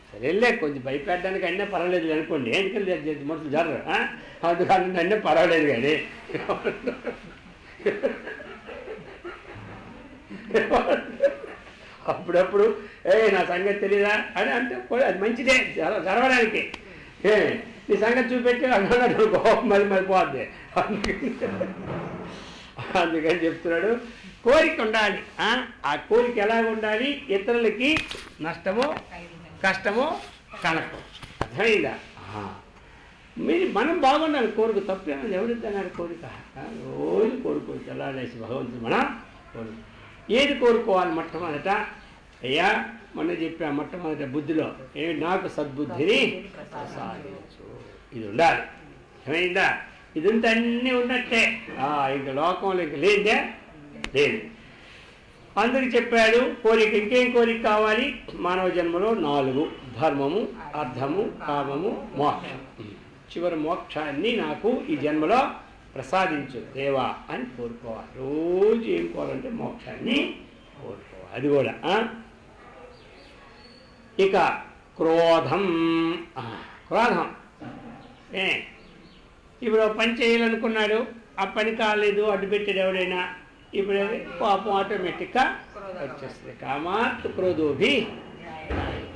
సరేలే, కొంచెం భయపెట్టడానికి అన్నీ పర్వాలేదు అనుకోండి, ఎందుకంటే మనుషులు జరరు, అందుకని అన్నీ పర్వాలేదు. కానీ అప్పుడప్పుడు నా సంగతి తెలియదా అని అంటే అది మంచిదే జరగడానికి. నీ సంగతి చూపెట్టి అన్నాడు కోపం మరి పోద్ది. అందుకని చెప్తున్నాడు కోరిక ఉండాలి. ఆ కోరిక ఎలాగ ఉండాలి? ఇతరులకి నష్టమో కష్టమో కలగటం. అర్థమైందా? మనం బాగుండాలి. కోరిక తప్పేమో ఎవరిద్దన్నారు కోరిక? రోజు కోరుకోవచ్చు తెల్లారేసి భగవంతుడు మన కోరిక. ఏది కోరుకోవాలి? మొట్టమొదట అయ్యా మొన్న చెప్పా, మొట్టమొదట బుద్ధిలో నాకు సద్బుద్ధిని ప్రసాదించు, ఇది ఉండాలి. ఏమైందా? ఇది ఉంటే అన్నీ ఉన్నట్టే. ఇంక లోకంలో ఇంక లేదే లేదు. అందుకు చెప్పాడు కోరిక. ఇంకేం కోరిక కావాలి? మానవ జన్మలో 4: ధర్మము, అర్థము, కామము, మోక్షం. చివరి మోక్షాన్ని నాకు ఈ జన్మలో ప్రసాదించు దేవా అని కోరుకోవాలి. రోజు ఏం కోరాలంటే మోక్షాన్ని కోరుకోవాలి. అది కూడా. ఇక క్రోధం. క్రోధం ఇప్పుడు పని చేయాలనుకున్నాడు, ఆ పని కాలేదు, అడ్డు పెట్టాడు ఎవడైనా, ఇప్పుడు కోపం ఆటోమేటిక్గా వచ్చేస్తుంది. కామాత్ క్రోధోభి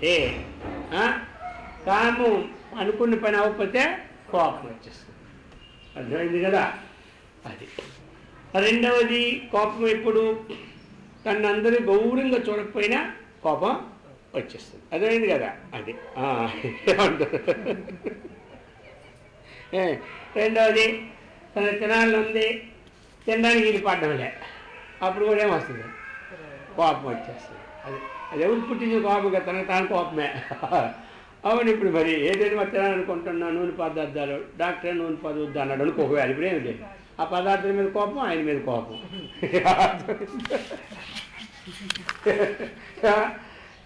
అంటే తాము అనుకున్న పని అవ్వకపోతే కోపం వచ్చేస్తుంది. అర్థమైంది కదా? అది. రెండవది కోపం ఎప్పుడు తను అందరూ గౌరవంగా చూడకపోయినా కోపం వచ్చేస్తుంది. అర్థమైంది కదా? అది ఏమంటారు? రెండవది తన తినాలని ఉంది, తినడానికి వీలు పడ్డంలే, అప్పుడు కూడా ఏమొస్తుంది? కోపం వచ్చేస్తుంది. అది ఎవరు పుట్టించిన కోపం కదా, తనకు తాను కోపమే. అవును. ఇప్పుడు మరి ఏదైనా మరి తినాలనుకుంటున్నా నూనె పదార్థాలు, డాక్టర్ నూనె పదార్థాలు అన్నాడు అనుకోవాలి. ఇప్పుడు ఏమి లేదు, ఆ పదార్థాల మీద కోపం, ఆయన మీద కోపం.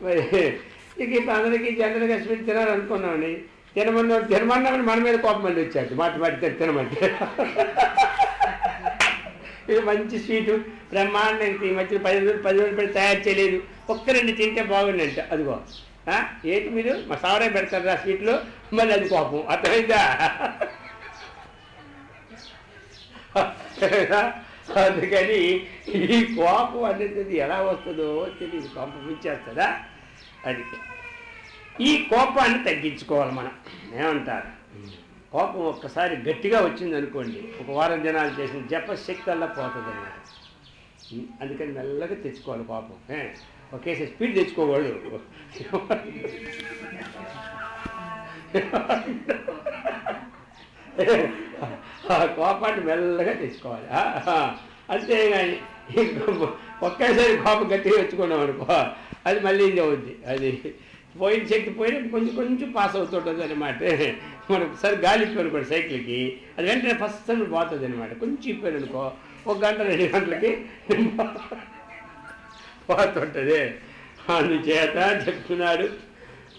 మరి ఇక ఇప్పుడు అందరికీ జనరల్గా స్వీట్ తినాలనుకున్నామని తినమన్నామని మన మీద కోపం మళ్ళీ వచ్చాడు. మాటి తినమంటే ఇది మంచి స్వీటు బ్రహ్మాండానికి ఈ మధ్య 10 రోజులు పెట్టి తయారు చేయలేదు, ఒక్క 2 తింటే బాగుందంటే అదిగో ఏంటి మీరు మసాలా పెడతారు ఆ స్వీట్లో, మళ్ళీ అది కోపం. అర్థమైందా? అందుకని ఈ కోపం అనేది ఎలా వస్తుందో తెలియదు, కోపం ఇచ్చేస్తుందా? అది. ఈ కోపాన్ని తగ్గించుకోవాలి మనం. ఏమంటారు? కోపం ఒక్కసారి గట్టిగా వచ్చింది అనుకోండి, ఒక వారం దినాలు చేసిన జపశక్తి అలా పోతుంది అన్నమాట. అందుకని మెల్లగా తెచ్చుకోవాలి కోపం. ఒకేసారి స్పీడ్ తెచ్చుకోవాళ్ళు. ఆ కోపాన్ని మెల్లగా తెచ్చుకోవాలి. అంతేగాని ఒకేసారి కోపం గట్టిగా తెచ్చుకున్నాం అనుకో, అది మళ్ళీ ఇది అవుద్ది. అది పోయిన శక్తి పోయినా కొంచెం పాస్ అవుతుంటుంది అనమాట. మనకు సరే గాలి ఇప్పారు కూడా సైకిల్కి, అది వెంటనే ఫస్ట్ పోతుంది అనమాట. కొంచెం ఇప్పారు అనుకో, 1 గంట 2 గంటలకి పోతుంటుంది. అందుచేత చెప్తున్నాడు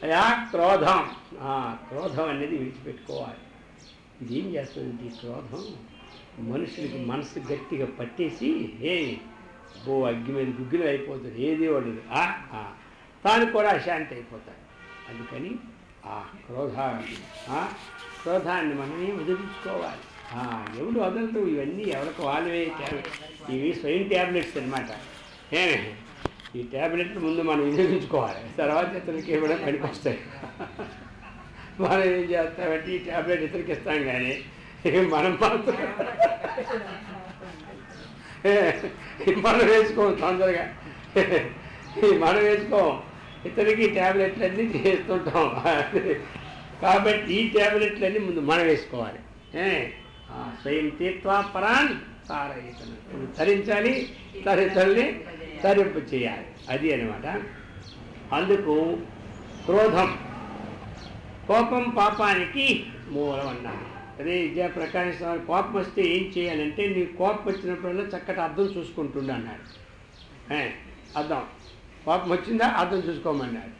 అయా క్రోధం. క్రోధం అనేది విడిచిపెట్టుకోవాలి. ఇది ఏం చేస్తుంది? ఈ క్రోధం మనుషులకి మనసు గట్టిగా పట్టేసి అగ్గి మీద గుగ్గిలు అయిపోతుంది, ఏది వాడు తాను కూడా అశాంతి అయిపోతాడు. అందుకని ఆ క్రోధాన్ని మనమే వదిలించుకోవాలి. ఎవడు వదలదు, ఇవన్నీ ఎవరికి వాళ్ళవే ఇవి స్వయం ట్యాబ్లెట్స్ అనమాట. ఈ ట్యాబ్లెట్లు ముందు మనం వినియోగించుకోవాలి, తర్వాత ఇతరులకి ఏమైనా పనికొస్తాయి. మనం ఏం చేస్తామంటే ఈ ట్యాబ్లెట్ ఇతరులకి ఇస్తాం, కానీ మనం మాత్రం మనం వేసుకోం తొందరగా. మనం వేసుకోం, ఇతరికి ట్యాబ్లెట్లన్నీ చేస్తుంటాం. కాబట్టి ఈ ట్యాబ్లెట్లన్నీ ముందు మనం వేసుకోవాలి. స్వయం తీర్త్వా పరాన్ తారయితను తరించాలి, తల్లి తరింపు చేయాలి. అది అనమాట. అందుకు క్రోధం, కోపం పాపానికి మూలం అన్నాడు. అదే విద్యాప్రకాశ్ కోపం వస్తే ఏం చేయాలంటే, నీ కోపం వచ్చినప్పుడల్లా చక్కటి అర్థం చూసుకుంటుండ అన్నాడు. అర్థం కోపం వచ్చిందా అర్థం చూసుకోమన్నాడు.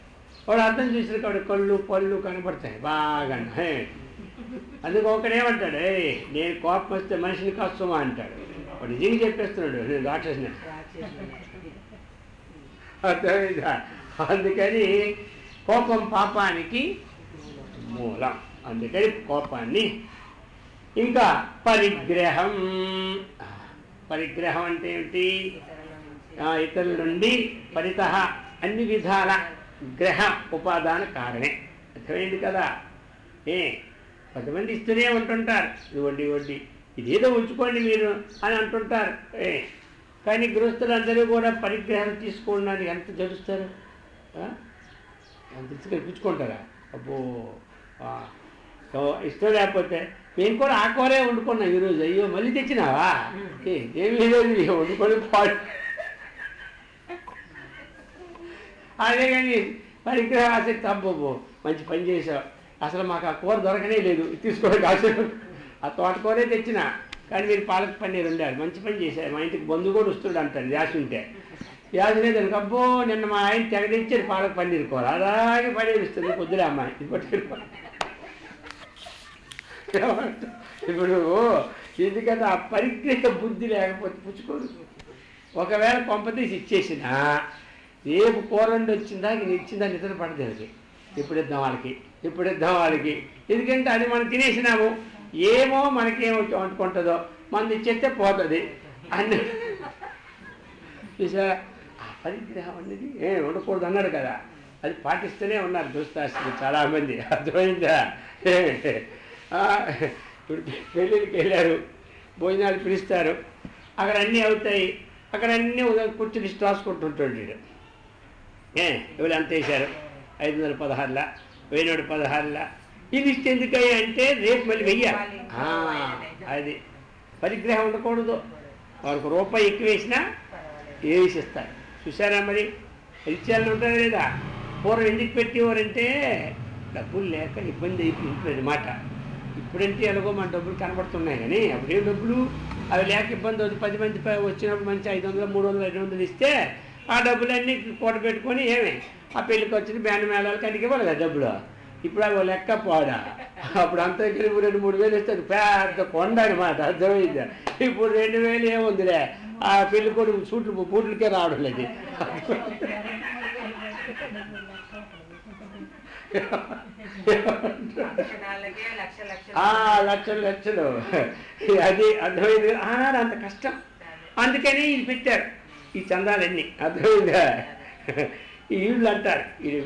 వాడు అర్థం చూసిన కాబట్టి కళ్ళు పళ్ళు కనపడతాయి బాగా. అందుకు ఒకడేమంటాడు, నేను కోపం వస్తే మనిషిని కష్టమా అంటాడు. వాడు నిజంగా చెప్పేస్తున్నాడు, నేను రాక్షసుని. అర్థమైందా? అందుకని కోపం పాపానికి మూలం. అందుకని కోపాన్ని. ఇంకా పరిగ్రహం. పరిగ్రహం అంటే ఏమిటి? ఇతరుల నుండి పరితః అన్ని విధాల గ్రహ ఉపాదాన కారణే. అర్థమైంది కదా? కొంతమంది ఇస్తూనే ఉంటుంటారు, ఇది వడ్డీ వడ్డీ, ఇదేదో ఉంచుకోండి మీరు అని అంటుంటారు. కానీ గృహస్థులందరూ కూడా పరిగ్రహం తీసుకోండి ఎంత జరుస్తారు, ఎంత తీసుకొని పుచ్చుకుంటారా? అబ్బో ఇష్టం లేకపోతే మేము కూడా ఆ కూరే వండుకున్నాం ఈరోజు, అయ్యో మళ్ళీ తెచ్చినావా, ఏమీ లేదు వండుకొని పాడు. అదే కానీ పరిగ్రహ ఆసక్తి, అబ్బో మంచి పని చేసావు, అసలు మాకు ఆ కూర దొరకనే లేదు, తీసుకోవడం కాదు. ఆ తోటకూరే తెచ్చిన, కానీ మీరు పాలక పన్నీరు ఉండాలి, మంచి పని చేశారు, మా ఇంటికి బంధువు కూడా వస్తుండే అంటాడు వ్యాసు ఉంటే. వ్యాసు లేదనుకో, అబ్బో నిన్న మా ఆయన తెగ తెచ్చారు పాలక పన్నీరు కూర, అలాగే పన్నీరు ఇస్తుంది పొద్దులే అమ్మాయి ఇది పట్టుకెళ్ళి. ఇప్పుడు ఎందుకంటే ఆ పరిగ్రహ బుద్ధి లేకపోతే పుచ్చుకోరు. ఒకవేళ కొంపతీసి ఇచ్చేసినా రేపు కూర వండి వచ్చిందా ఇచ్చిందా నిద్ర పడదు. ఇప్పుడు ఇద్దాం వాళ్ళకి, ఎందుకంటే అది మనం తినేసినాము, ఏమో మనకేమో వండుకుంటుందో, మన ఇచ్చేస్తే పోతుంది అన్ని. చూసా ఆ పరిగ్రహం అనేది ఉండకూడదు అన్నాడు కదా. అది పాటిస్తూనే ఉన్నారు దుస్తాస్తులు చాలామంది. అర్థమైందా? ఇప్పుడు పెళ్ళికి వెళ్ళారు, భోజనాలు పిలుస్తారు, అక్కడ అన్నీ అవుతాయి, అక్కడ అన్నీ కూర్చుని లిస్ట్ రాసుకుంటుంటాడు. ఎవరు ఎంత వేశారు? 516లా, 1016లా. ఈ లిస్ట్ ఎందుకయ్యా అంటే రేపు మళ్ళీ వెయ్యాలి. అది పరిగ్రహం ఉండకూడదు. వాళ్ళకు రూపాయి ఎక్కువ వేసినా వేసిస్తారు. చూసారా మరి? ఇచ్చేయాలని ఉంటారా లేదా? పూర్వం ఎందుకు పెట్టేవారంటే డబ్బులు లేక ఇబ్బంది అయిపోయింది అన్నమాట. ఇప్పుడంటే ఎలాగో మన డబ్బులు కనబడుతున్నాయి, కానీ అప్పుడేం డబ్బులు అవి లేక ఇబ్బంది అవుతుంది. 10 మంది వచ్చినప్పుడు మంచి 500, 300, 200 ఇస్తే ఆ డబ్బులన్నీ పూట పెట్టుకొని ఏమే ఆ పెళ్ళికి వచ్చిన బ్యాండ్ మేళాలకు అడిగి ఇవ్వాలి కదా డబ్బులు. ఇప్పుడు అవి లెక్క పోడా. అప్పుడు అంతా 2-3 వేలు ఇస్తుంది, పెద్ద కొండ అనమాట. అర్థమైందా? ఇప్పుడు 2000 ఏముందిలే, ఆ పెళ్లి కొడుకు బూట్లకే రావడం లేదు. లక్షలు అది అర్థమైంది. ఆనాడు అంత కష్టం, అందుకని ఇది పెట్టారు ఈ చందాలన్నీ. అర్థమైందా? ఈ ఇళ్ళు అంటారు ఇది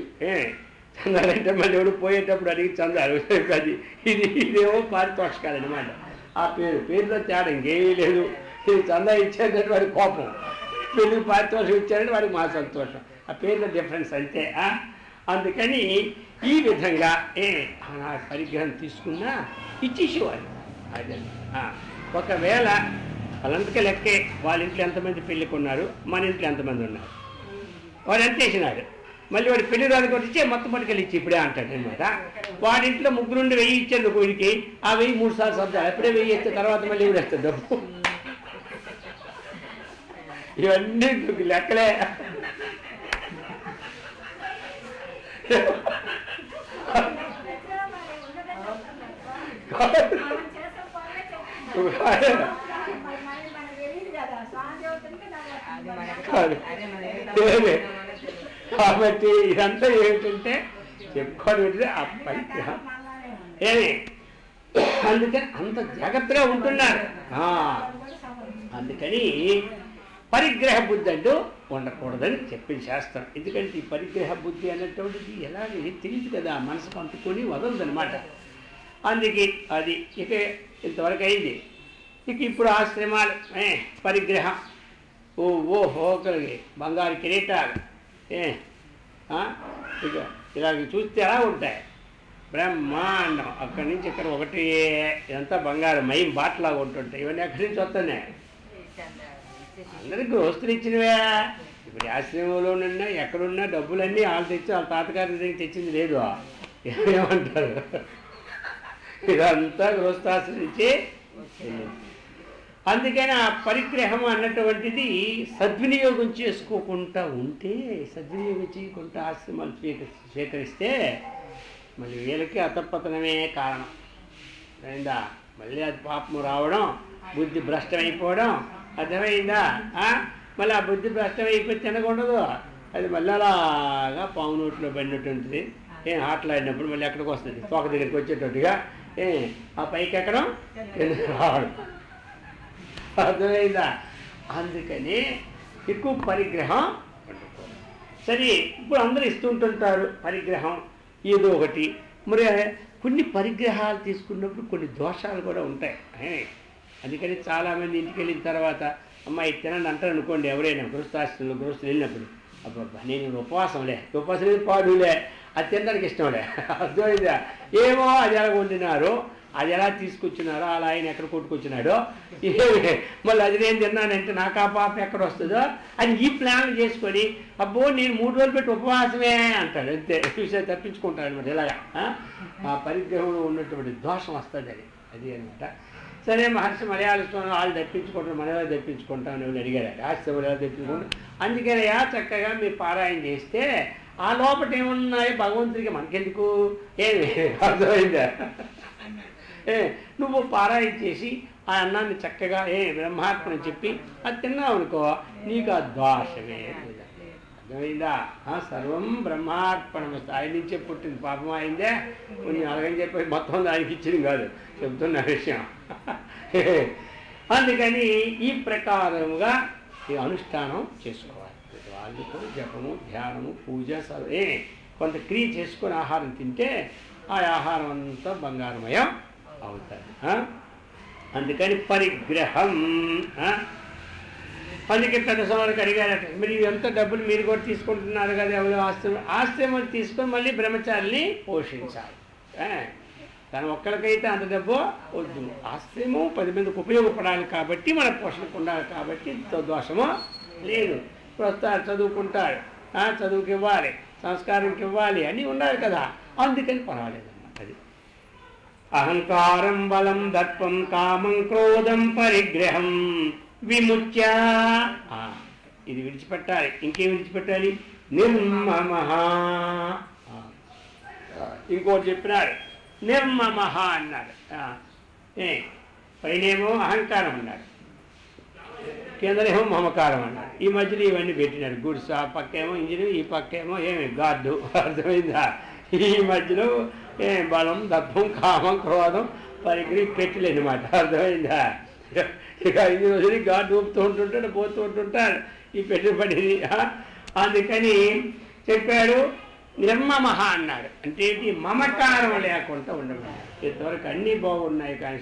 చందాలంటే మళ్ళీ ఎవడు పోయేటప్పుడు అడిగి చందాలు అది ఇదేమో పారితోషికాలన్నమాట. ఆ పేరులో తేడా ఇంకేమీ లేదు. ఇది చందా ఇచ్చేటట్టు వాడి కోపం, పెళ్ళికి పారితోషికం ఇచ్చారంటే వాడికి మా సంతోషం. ఆ పేరులో డిఫరెన్స్ అంతే. అందుకని ఈ విధంగా పరిగ్రహం తీసుకున్నా ఇచ్చేసేవారు. అదే ఒకవేళ వాళ్ళంతకే లెక్కే వాళ్ళ ఇంట్లో ఎంతమంది పెళ్ళికి ఉన్నారు, మన ఇంట్లో ఎంతమంది ఉన్నారు, వాడు ఎంత వేసినాడు. మళ్ళీ వాడు పెళ్లి రాదు కూడా ఇచ్చే మొత్తం పట్టుకెళ్ళి ఇచ్చి ఇప్పుడే అంటాడు అనమాట. వాడింట్లో 3 నుండి 1000 ఇచ్చాడు వీడికి, ఆ 1000 3 సార్లు శబ్దాలు, ఎప్పుడే 1000 ఇస్తే తర్వాత మళ్ళీ ఇవి వేస్తాడు డబ్బు. ఇవన్నీ లెక్కలే. కాబట్టి ఇదంతా ఏమిటంటే చెప్పుకోవడం ఆ పరిగ్రహం. అందుకని అంత జాగ్రత్తగా ఉంటున్నారు. అందుకని పరిగ్రహ బుద్ధి అంటూ ఉండకూడదని చెప్పింది శాస్త్రం. ఎందుకంటే ఈ పరిగ్రహ బుద్ధి అనేటువంటిది ఎలాగే తెలియదు కదా, మనసుకు అంటుకొని వదలదనమాట. అందుకే అది ఇక ఇంతవరకు అయింది. ఇక ఇప్పుడు ఆశ్రమాలు పరిగ్రహం కలిగి బంగారు కిరీటాలు ఇక ఇలాగ చూస్తే ఎలా ఉంటాయి, బ్రహ్మాండం. అక్కడి నుంచి ఇక్కడ ఒకటి ఇదంతా బంగారం మయం బాటలాగా ఉంటుంటాయి. ఇవన్నీ ఎక్కడి నుంచి వస్తున్నాయి? అందరికి గృహస్థులు ఇచ్చినవే. ఇప్పుడు ఆశ్రమంలోనున్నా ఎక్కడున్నా డబ్బులన్నీ వాళ్ళు తెచ్చి వాళ్ళ తాతగారి దగ్గర తెచ్చింది లేదు. ఏమంటారు? ఇదంతా గృహస్థాశ్రమించి. అందుకని ఆ పరిగ్రహం అన్నటువంటిది సద్వినియోగం చేసుకోకుండా ఉంటే, సద్వినియోగం చేయకుండా ఆశ్రమాలు స్వీకరిస్తే మళ్ళీ వీళ్ళకి అతపతనమే కారణం. అయిందా? మళ్ళీ అది పాపము రావడం, బుద్ధి భ్రష్టమైపోవడం. అర్థమైందా? మళ్ళీ ఆ బుద్ధి భ్రష్టమైపోయి తినకూడదు. అది మళ్ళీ అలాగా పాము నోట్లో పడినటువంటిది. ఆటలాడినప్పుడు మళ్ళీ ఎక్కడికి వస్తుంది? తోక దగ్గరికి వచ్చేటట్టుగా ఆ పైకి ఎక్కడం రావడం. అర్థమైందా? అందుకని ఎక్కువ పరిగ్రహం వండుకోవాలి. సరే, ఇప్పుడు అందరూ ఇస్తుంటుంటారు పరిగ్రహం ఏదో ఒకటి. మరి కొన్ని పరిగ్రహాలు తీసుకున్నప్పుడు కొన్ని దోషాలు కూడా ఉంటాయి. అందుకని చాలామంది ఇంటికి వెళ్ళిన తర్వాత అమ్మాయి తినండి అంటారు అనుకోండి. ఎవరైనా గృహస్థులు వెళ్ళినప్పుడు, అబ్బా నేను ఉపవాసం పాడులే, అది తినడానికి ఇష్టంలే. అర్థమైందా? ఏమో అది ఎలా వండినారో, అది ఎలా తీసుకొచ్చినారో, అలా ఆయన ఎక్కడ కొట్టుకొచ్చినాడో, మళ్ళీ అది నేను తిన్నానంటే నాకు ఆ పాప ఎక్కడ వస్తుందో అని ఈ ప్లాన్లు చేసుకొని అబ్బో నేను 3 రోజులు పెట్టి ఉపవాసమే అంటాడు. అంతే, చూసే తప్పించుకుంటాడు అనమాట. ఇలాగా ఆ పరిగ్రహంలో ఉన్నటువంటి దోషం వస్తుంది. అది అనమాట. సరే, మహర్షి మలయాళం వాళ్ళు తెప్పించుకుంటారు, మన ఎలా తెప్పించుకుంటామని ఎవరు అడిగారు. ఆశ్రమం ఎలా తెప్పించుకుంటారు? అందుకని చక్కగా మీరు పారాయణ చేస్తే ఆ లోపల ఏమున్నాయో భగవంతుడికి మనకెందుకు ఏమి అర్థమైందా? నువ్వు పారాయణ చేసి ఆ అన్నాన్ని చక్కగా బ్రహ్మార్పణ చెప్పి అది తిన్నావు అనుకో, నీకు ఆ దోషమే అర్థమైందా? సర్వం బ్రహ్మార్పణ. ఆయన నుంచే పుట్టింది, పాపం అయిందే. కొన్ని అలాగని చెప్పి మొత్తం దానికి ఇచ్చింది కాదు, చెప్తున్న విషయం. అందుకని ఈ ప్రకారముగా ఈ అనుష్ఠానం చేసుకోవాలి. వాళ్ళు జపము, ధ్యానము, పూజ కొంత క్రియ చేసుకొని ఆహారం తింటే ఆ ఆహారం అంతా బంగారమయం అవుతుంది. అందుకని పరిగ్రహం. అందుకే పెద్ద సోదరికి అడిగారట, మరి ఎంత డబ్బులు మీరు కూడా తీసుకుంటున్నారు కదా, ఎవరో ఆస్తి తీసుకొని మళ్ళీ బ్రహ్మచారిని పోషించాలి. తను ఒక్కరికైతే అంత డబ్బు వద్దు, ఆస్తిము 10 మందికి ఉపయోగపడాలి కాబట్టి మన పోషణకు ఉండాలి కాబట్టి దోషము లేదు. వస్తారు, చదువుకుంటారు, చదువుకి ఇవ్వాలి, సంస్కారంకి ఇవ్వాలి, అన్నీ ఉండాలి కదా, అందుకని పర్వాలేదన్నమాట. అది అహంకారం బలం దర్పం కామం క్రోధం పరిగ్రహం విముచ్య. ఇది విడిచిపెట్టాలి. ఇంకేం విడిచిపెట్టాలి? నిర్మమః. ఇంకోటి చెప్పినాడు నిర్మమః అన్నాడు. పైనేమో అహంకారం అన్నాడు, కిందనేమో మమకారం అన్నాడు. ఈ మధ్యలో ఇవన్నీ పెట్టినాడు. గుడ్స్ ఆ పక్కేమో ఇంజిన్, ఈ పక్కేమో ఏమి గార్డు. అర్థమైందా? ఈ మధ్యలో బలం దర్పం కామం క్రోధం పరిగ్రహం పెట్టలేనమాట. అర్థమైందా? ఇక 5 రోజులు గార్డు ఊపుతూ ఉంటుంటాడు, పోతూ ఉంటుంటాడు ఈ పెట్టుబడిని. అందుకని చెప్పాడు నిర్మమః అన్నాడు. అంటే మమకారం లేకుండా ఉండమన్నాడు. ఇంతవరకు అన్నీ బాగున్నాయి కానీ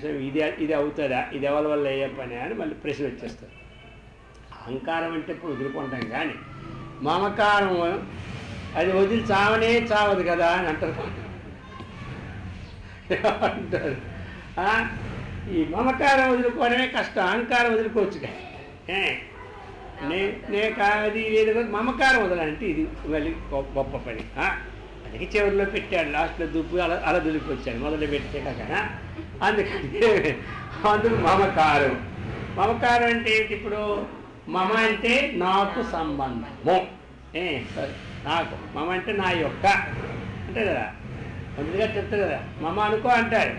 ఇది అవుతుందా, ఇది ఎవరి వల్ల అయ్యే పని అని మళ్ళీ ప్రశ్న వచ్చేస్తుంది. అహంకారం అంటే ఇప్పుడు వదులుకుంటాం, కానీ మమకారం అది వదిలి చావనే చావదు కదా అని అంటారు. అంటారు ఈ మమకారం వదులుకోవడమే కష్టం, అహంకారం వదులుకోవచ్చు. నే కాది లేదు, మమకారం వదలంటే ఇది మళ్ళీ గొప్ప పని. అందుకే చివరిలో పెట్టాడు, లాస్ట్లో దుప్పు అలా దులిపొచ్చాడు మొదలు పెట్టే కదా. అందుకు మమకారం. మమకారం అంటే ఏంటి? ఇప్పుడు మమ అంటే నాకు సంబంధము, నాకు మమ అంటే నా యొక్క అంటే కదా, అందుగా చెప్తారు కదా మమ అనుకో అంటారు.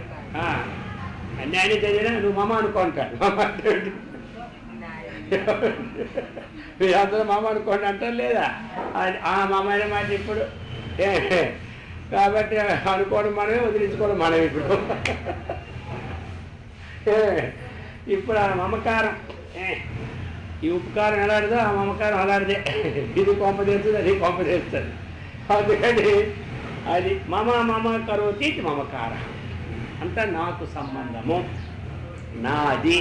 అన్యాయం చదివినా నువ్వు మమ అనుకో అంటాడు. మమ అంటే మీరు అందరూ మమ అనుకోండి అంటారు లేదా? ఆ మమ అనే మాట ఇప్పుడు కాబట్టి అనుకోవడం మనమే, వదిలించుకోవడం మనం. ఇప్పుడు ఆ మమకారం, ఈ ఉపకారం ఎలాంటిదో ఆ మమకారం అలాంటిదే. ఇది కొంప తెస్తుంది, అది కొంప తెస్తుంది. అందుకని అది మమ కరోతి మమకార అంతా నాకు సంబంధము, నాది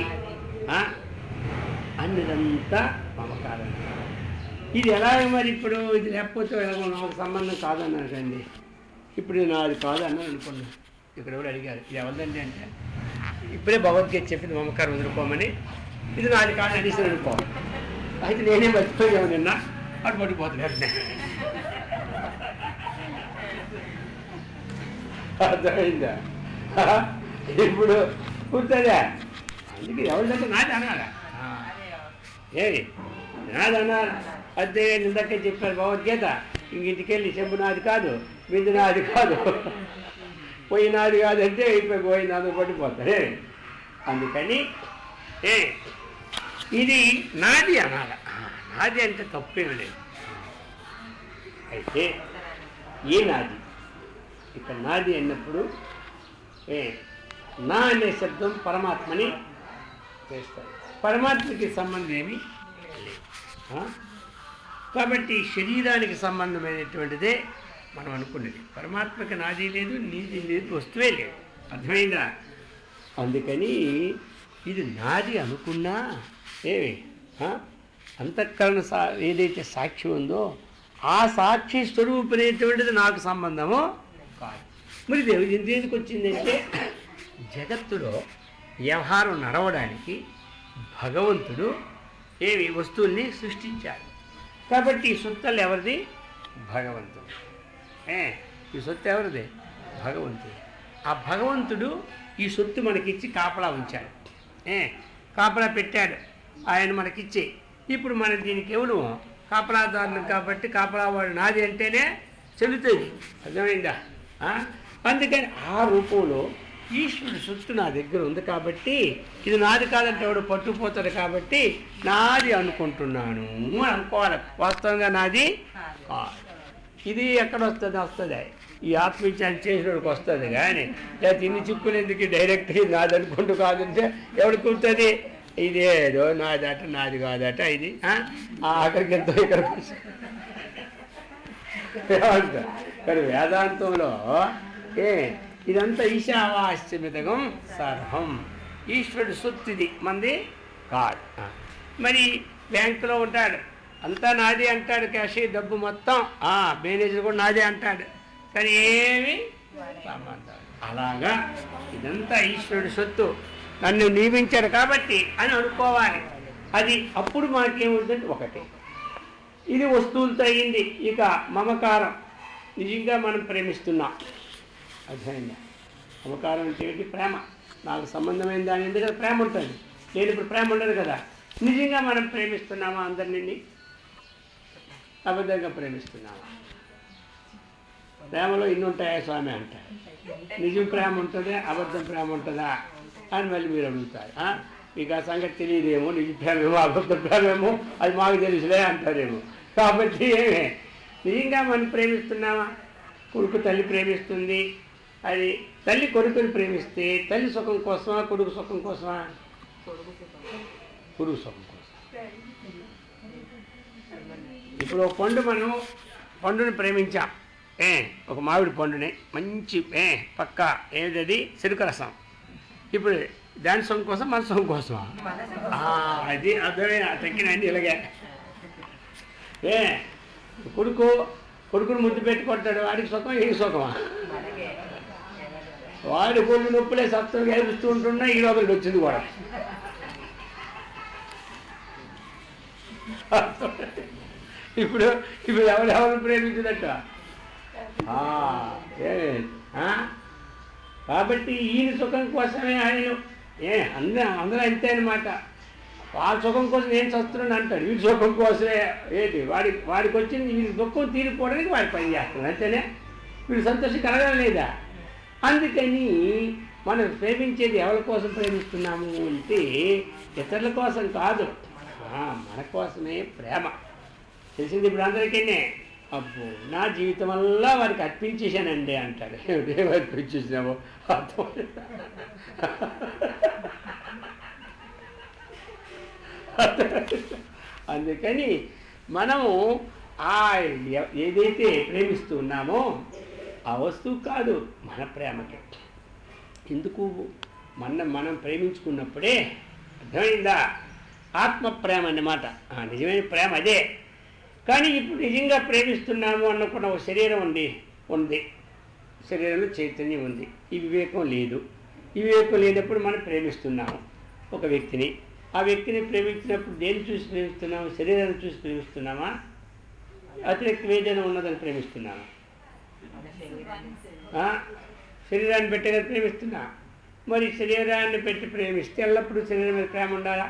అన్నదంతా మమకారం. ఇది ఎలాగ మరి? ఇప్పుడు ఇది లేకపోతే నాకు సంబంధం కాదన్నారు కండి. ఇప్పుడు ఇది నాది కాదు అన్నారు అనుకున్నాను. ఇక్కడ కూడా అడిగారు ఇది ఎవరిదండి అంటే, ఇప్పుడే భగవద్గీత చెప్పింది మమకారం వదులుకోమని, ఇది నాది కాదు అనేసి అనుకోవాలి. అయితే నేనే మర్చిపోయాము నిన్న, అటు పడిపోతున్నాను. అర్థమైందా? ఇప్పుడు కూర్చోదా? అందుకే ఎవరిదంటే నాది అనాలా, ఏది నాది అనాలి. అదే ఇందాకే చెప్పారు భగవద్గీత, ఇంటికెళ్ళి చెంబు నాది కాదు, బిందు నాది కాదు, పొయ్యి నాది కాదంటే ఇప్పుడు పోయింది, అందుకు పడిపోతారు. అందుకని ఇది నాది అనాల. నాది అంటే తప్పేం లేదు. అయితే ఏ నాది? ఇక్కడ నాది అన్నప్పుడు నా అనే శబ్దం పరమాత్మని చేస్తారు. పరమాత్మకి సంబంధం ఏమి లేదు. కాబట్టి శరీరానికి సంబంధమైనటువంటిదే మనం అనుకున్నది. పరమాత్మకి నాది లేదు, నీది లేదు, వస్తువే లేదు. అర్థమైందా? అందుకని ఇది నాది అనుకున్నా ఏమి అంతఃకరణ ఏదైతే సాక్షి ఉందో ఆ సాక్షి స్వరూపమైనటువంటిది నాకు సంబంధము కాదు. మరి దేవుడు ఎందుకు వచ్చిందంటే, జగత్తులో వ్యవహారం నడవడానికి భగవంతుడు వస్తువుల్ని సృష్టించాడు. కాబట్టి ఈ సొత్తలు ఎవరిది? భగవంతుడు. ఈ సొత్తు ఎవరిది? భగవంతుడు. ఆ భగవంతుడు ఈ సొత్తు మనకిచ్చి కాపలా ఉంచాడు, కాపలా పెట్టాడు ఆయన మనకిచ్చి. ఇప్పుడు మన దీనికి ఎవరు? కాపలాదారులు. కాబట్టి కాపలావాడు నాది అంటేనే చెల్లుతుంది. అర్థమైందా? అందుకని ఆ రూపంలో ఈశ్వరుడు సొత్తు నా దగ్గర ఉంది కాబట్టి ఇది నాది కాదంటే వాడు పట్టుకుపోతాడు. కాబట్టి నాది అనుకుంటున్నాను అనుకోవాలి. వాస్తవంగా నాది కాదు. ఇది ఎక్కడ వస్తుంది? ఈ ఆత్మవిచారణ చేసినోడికి వస్తుంది. కానీ లేకపోతే ఇన్ని చిక్కులు ఎందుకు డైరెక్ట్ ఇది నాది అనుకుంటూ కాదంటే ఎవరికి వస్తుంది? ఇదేదో నాదట, నాది కాదట. ఇది ఆఖరికి ఎంతో ఇక్కడికి కానీ వేదాంతంలో ఇదంతా ఈశావాస్యమిదగం సర్వం, ఈశ్వరుడు సొత్తు, ఇది మంది కాదు. మరి బ్యాంకులో ఉంటాడు, అంతా నాదే అంటాడు, క్యాషియర్ డబ్బు మొత్తం, మేనేజర్ కూడా నాదే అంటాడు, కానీ ఏమి సంబంధం. అలాగా ఇదంతా ఈశ్వరుడు సొత్తు, నన్ను నియమించాడు కాబట్టి అని అనుకోవాలి. అది అప్పుడు మనకేమవుతుందంటే ఒకటి, ఇది వస్తువులతో అయింది. ఇక మమకారం, నిజంగా మనం ప్రేమిస్తున్నాం, అర్థమైందా? మమకారం అంటే ఏంటి? ప్రేమ, నాకు సంబంధమైన దాని ఎందుకంటే ప్రేమ ఉంటుంది. నేను ఇప్పుడు ప్రేమ ఉండదు కదా. నిజంగా మనం ప్రేమిస్తున్నామా అందరినీ? అబద్ధంగా ప్రేమిస్తున్నామా? ప్రేమలో ఇన్ని ఉంటాయా స్వామి అంటారు. నిజం ప్రేమ ఉంటుందా, అబద్ధం ప్రేమ ఉంటుందా అని మళ్ళీ మీరు అడుగుతారు. మీకు ఆ సంగతి తెలియదేమో, నిజ ప్రేమేమో అబద్ధ ప్రేమేమో అది మాకు తెలుసులే అంటారేమో. కాబట్టి ఏమే నిజంగా మనం ప్రేమిస్తున్నామా? కొడుకు తల్లి ప్రేమిస్తుంది, అది తల్లి కొడుకుని ప్రేమిస్తే తల్లి సుఖం కోసమా, కొడుకు సుఖం కోసమా? కొడుకు సుఖం కోసం. ఇప్పుడు ఒక పండు, మనం పండుని ప్రేమించాం, ఒక మామిడి పండుని, మంచి పక్క ఏదది చెరుకు రసం. ఇప్పుడు దాని సుఖం కోసం మన సుఖం కోసమా? అది అర్థమే తగ్గినండి. ఇలాగే కొడుకుని ముద్దు పెట్టుకుంటాడు, వాడికి సుఖం, ఈ సుఖమా? వాడి కొడుకు నొప్పులే సప్తం గెలుపుస్తూ ఉంటున్నా ఈ లోపలికి వచ్చింది కూడా. ఇప్పుడు ఎవరెవరు ప్రేమించదట. కాబట్టి ఈయన సుఖం కోసమే ఆయన అందరూ అంతే అనమాట. వాళ్ళ సుఖం కోసం నేను చస్తున్నాను అంటాడు, వీడి సుఖం కోసమే. ఏంటి వాడికి వచ్చింది వీడి దుఃఖం తీరిపోవడానికి వాడి పని చేస్తున్నాడు, అంతేనే. వీడు సంతోషం కలగాలి లేదా? అందుకని మనం ప్రేమించేది ఎవరి కోసం ప్రేమిస్తున్నాము అంటే ఇతరుల కోసం కాదు, మన కోసమే ప్రేమ. తెలిసింది ఇప్పుడు అందరికీ. అబ్బో నా జీవితం వల్ల వారికి అర్పించేశానండి అంటాడు. ఏమి అర్పించేసినామో అర్థం. అందుకని మనము ఏదైతే ప్రేమిస్తున్నామో ఆ వస్తువు కాదు, మన ప్రేమకి. ఎందుకు మనం ప్రేమించుకున్నప్పుడే, అర్థమైందా? ఆత్మ ప్రేమ అన్నమాట, నిజమైన ప్రేమ అదే. కానీ ఇప్పుడు నిజంగా ప్రేమిస్తున్నాము అనుకున్న ఒక శరీరం ఉంది, శరీరంలో చైతన్యం ఉంది, ఈ వివేకం లేదు. ఈ వివేకం లేనప్పుడు మనం ప్రేమిస్తున్నాము ఒక వ్యక్తిని. ఆ వ్యక్తిని ప్రేమించినప్పుడు దేన్ని చూసి ప్రేమిస్తున్నాము? శరీరాన్ని చూసి ప్రేమిస్తున్నామా? అతిరేక వేదన ఉన్నదని ప్రేమిస్తున్నామా? శరీరాన్ని పెట్టే కదా ప్రేమిస్తున్నా. మరి శరీరాన్ని పెట్టి ప్రేమిస్తే ఎల్లప్పుడూ శరీరం మీద ప్రేమ ఉండాలా?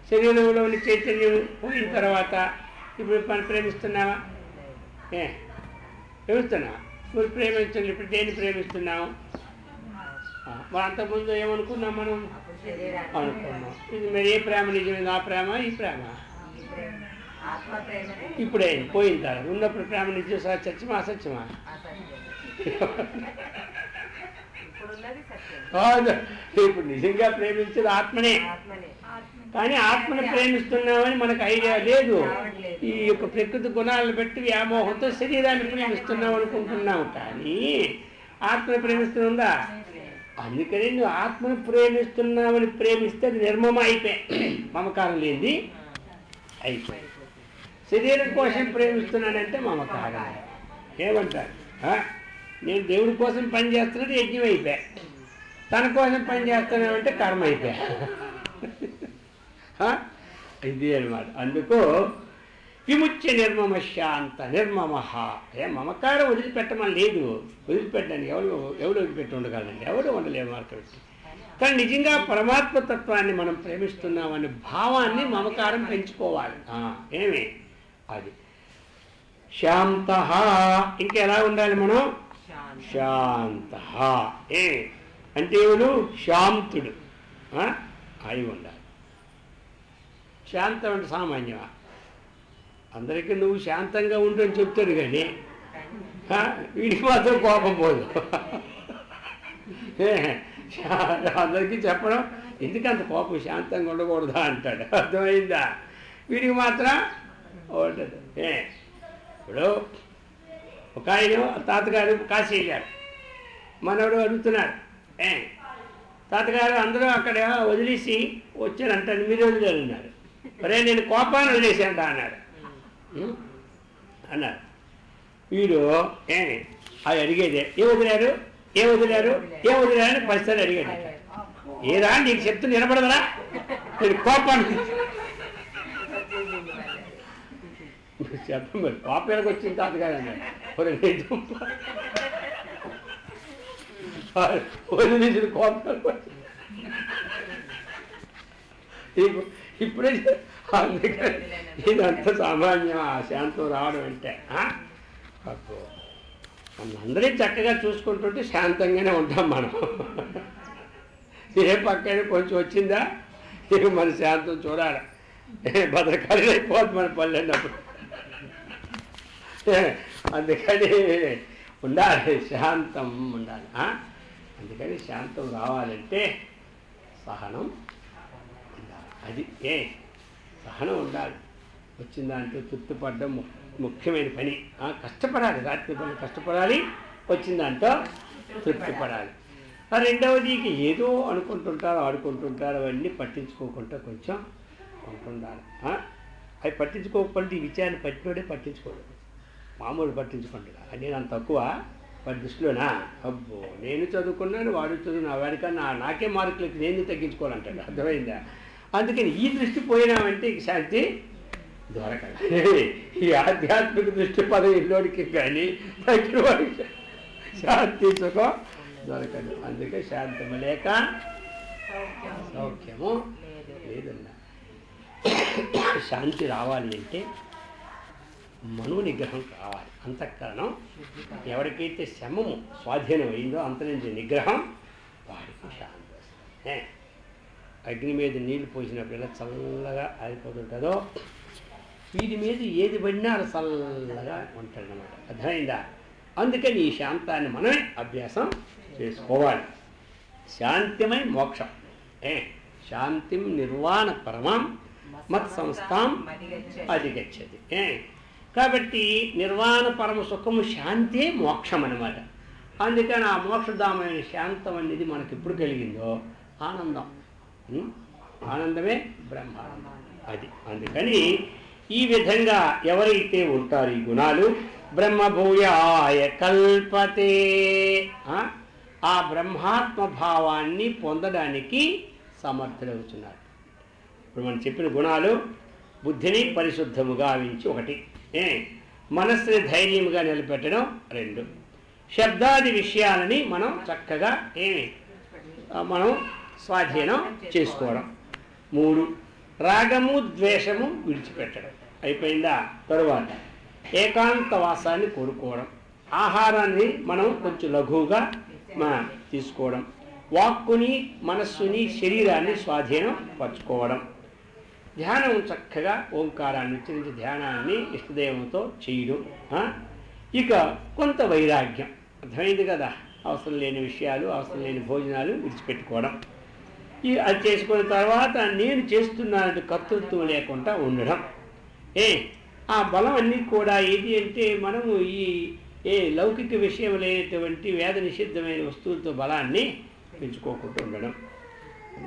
శరీరంలోని చైతన్యం పోయిన తర్వాత ఇప్పుడు మనం ప్రేమిస్తున్నావా? ప్రేమిస్తున్నావా? మరి ప్రేమించండి. ఇప్పుడు దేన్ని ప్రేమిస్తున్నాము? మరి అంతకుముందు ఏమనుకున్నాం మనం? అనుకున్నాం. ఇది మరి ఏ ప్రేమ నిజమైంది? ఆ ప్రేమ, ఈ ప్రేమ? ఇప్పుడే పోయిన తర్వాత ఉన్నప్పుడు ప్రేమ నిజం సత్యమా అసత్యమా? ఇప్పుడు నిజంగా ప్రేమించేది ఆత్మనే. కానీ ఆత్మను ప్రేమిస్తున్నామని మనకు ఐడియా లేదు. ఈ యొక్క ప్రకృతి గుణాలను బట్టి వ్యామోహంతో శరీరాన్ని ప్రేమిస్తున్నాం అనుకుంటున్నాము, కానీ ఆత్మను ప్రేమిస్తుందా? అందుకని నువ్వు ఆత్మను ప్రేమిస్తున్నామని ప్రేమిస్తే అది నిర్మమ అయిపోయి, మమకారం లేనిది అయిపోయి. శరీరం కోసం ప్రేమిస్తున్నానంటే మమకారం. ఏమంటారు? నేను దేవుడి కోసం పని చేస్తున్నది యజ్ఞం అయిపోయా, తన కోసం పని చేస్తున్నానంటే కర్మ అయిపోయా. ఇది అనమాట. అందుకు విముచ్య నిర్మమ శాంత నిర్మమ. మమకారం వదిలిపెట్టమని లేదు, వదిలిపెట్టండి. ఎవరు వదిలిపెట్టి ఉండగలండి? ఎవరు ఉండలేము మార్కెట్. కానీ నిజంగా పరమాత్మతత్వాన్ని మనం ప్రేమిస్తున్నామనే భావాన్ని మమకారం పెంచుకోవాలి. ఏమి అది శాంత. ఇంకెలా ఉండాలి మనం? శాంత అంటే ఎవరు? శాంతుడు అయి ఉండాలి. శాంతం అంటే సామాన్యమా? అందరికీ నువ్వు శాంతంగా ఉండు అని చెప్తాడు, కానీ వీడికి మాత్రం కోపం పోదు. అందరికీ చెప్పడం ఎందుకంత కోపం, శాంతంగా ఉండకూడదా అంటాడు. అర్థమైందా? వీడికి మాత్రం ఉండదు. ఇప్పుడు ఒక ఆయన తాతగారు కాశీ వెళ్ళారు, మనవడు అడుగుతున్నాడు, తాతగారు అందరూ అక్కడ వదిలేసి వచ్చారంటారు, మీరు వదిలేరు అన్నారు. మరే నేను కోపాన్ని వదిలేసాను అన్నాడు. వీడు అది అడిగేదే, ఏ వదిలారు అని 10 సార్లు అడిగాడు. ఏరా నీకు చెప్తూ వినపడదరా, నేను కోపాన్ని చెప్పండి, మరి కోపానికి వచ్చిన తాతగారు అన్నాడు. వదిలేసిన కోపానికి వచ్చి ఇప్పుడే అందుకని ఇదంతా సామాన్యం. ఆ శాంతం రావడం అంటే మనందరినీ చక్కగా చూసుకుంటుంటే శాంతంగానే ఉంటాం మనం. ఏ పక్కన కొంచెం వచ్చిందా ఇక మన శాంతం చూడాలి, భద్రకాళి అయిపోద్ది మన పల్లె అన్నప్పుడు. అందుకని ఉండాలి, శాంతం ఉండాలి. అందుకని శాంతం రావాలంటే సహనం ఉండాలి. అది సహనం ఉండాలి. వచ్చిన దాంట్లో తృప్తిపడడం ముఖ్యమైన పని. కష్టపడాలి, రాత్రి పని కష్టపడాలి, వచ్చిన దాంట్లో తృప్తిపడాలి. రెండవది ఏదో అనుకుంటుంటారు, ఆడుకుంటుంటారు, అవన్నీ పట్టించుకోకుండా కొంచెం ఉంటుండాలి. అవి పట్టించుకోకపోతే ఈ విషయాన్ని పట్టినోడే పట్టించుకోడు, మామూలు పట్టించుకుంటాడు. నేను అంత తక్కువ వాడి దృష్టిలోనా, అబ్బో నేను చదువుకున్నాను వాడు చదువుకున్నా, వాడికన్నా నాకే మార్కులకి నేను తగ్గించుకోవాలంటాడు. అర్థమైందా? అందుకని ఈ దృష్టి పోయినామంటే శాంతి దొరకదు. ఈ ఆధ్యాత్మిక దృష్టి పదవిలోనికి కానీ తగ్గిన వాడికి శాంతి సుఖం దొరకదు. అందుకే శాంతము లేక సౌఖ్యము లేదన్నా. శాంతి రావాలి అంటే మనో నిగ్రహం కావాలి. అంతఃకరణం ఎవరికైతే శమము స్వాధీనం అయిందో అంతరించి నిగ్రహం, వాడికి శాంతి వస్తుంది. అగ్ని మీద నీళ్లు పోసినప్పుడు ఎలా చల్లగా ఆరిపోతుంటుందో వీడి మీద ఏది పడినా అలా చల్లగా ఉంటాడనమాట. అర్థమైందా? అందుకని ఈ శాంతాన్ని మనమే అభ్యాసం చేసుకోవాలి. శాంతిమై మోక్షం. శాంతిం నిర్వాణ పరమాం మత్ సంస్థాం అధిగచ్చతి. కాబట్టి నిర్వాణ పరమ సుఖము శాంతే మోక్షం అన్నమాట. అందుకని ఆ మోక్షధామైన శాంతం అనేది మనకి ఎప్పుడు కలిగిందో ఆనందం, ఆనందమే బ్రహ్మానందం. అది అందుకని ఈ విధంగా ఎవరైతే ఉంటారు ఈ గుణాలు, బ్రహ్మభూయాయ కల్పతే, ఆ బ్రహ్మాత్మ భావాన్ని పొందడానికి సమర్థులవుతున్నారు. ఇప్పుడు మనం చెప్పిన గుణాలు బుద్ధిని పరిశుద్ధముగా ఆవించి 1, మనస్సుని ధైర్యముగా నిలబెట్టడం 2, శబ్దాది విషయాలని మనం చక్కగా మనం స్వాధీనం చేసుకోవడం 3, రాగము ద్వేషము విడిచిపెట్టడం. అయిపోయిందా? తరువాత ఏకాంతవాసాన్ని కోరుకోవడం, ఆహారాన్ని మనం కొంచెం లఘువుగా తీసుకోవడం, వాక్కుని మనస్సుని శరీరాన్ని స్వాధీనం పరచుకోవడం, ధ్యానం చక్కగా ఓంకారాన్ని ఉచ్చరించి ధ్యానాన్ని ఇష్టదేవంతో చేయడం. ఇక కొంత వైరాగ్యం, అర్థమైంది కదా, అవసరం లేని విషయాలు అవసరం లేని భోజనాలు విడిచిపెట్టుకోవడం. అది చేసుకున్న తర్వాత నేను చేస్తున్నానంటే కర్తృత్వం లేకుండా ఉండడం. ఆ బలం అన్నీ కూడా ఏది అంటే మనము ఈ లౌకిక విషయం లేనటువంటి వేద నిషిద్ధమైన వస్తువులతో బలాన్ని పెంచుకోకుండా ఉండడం,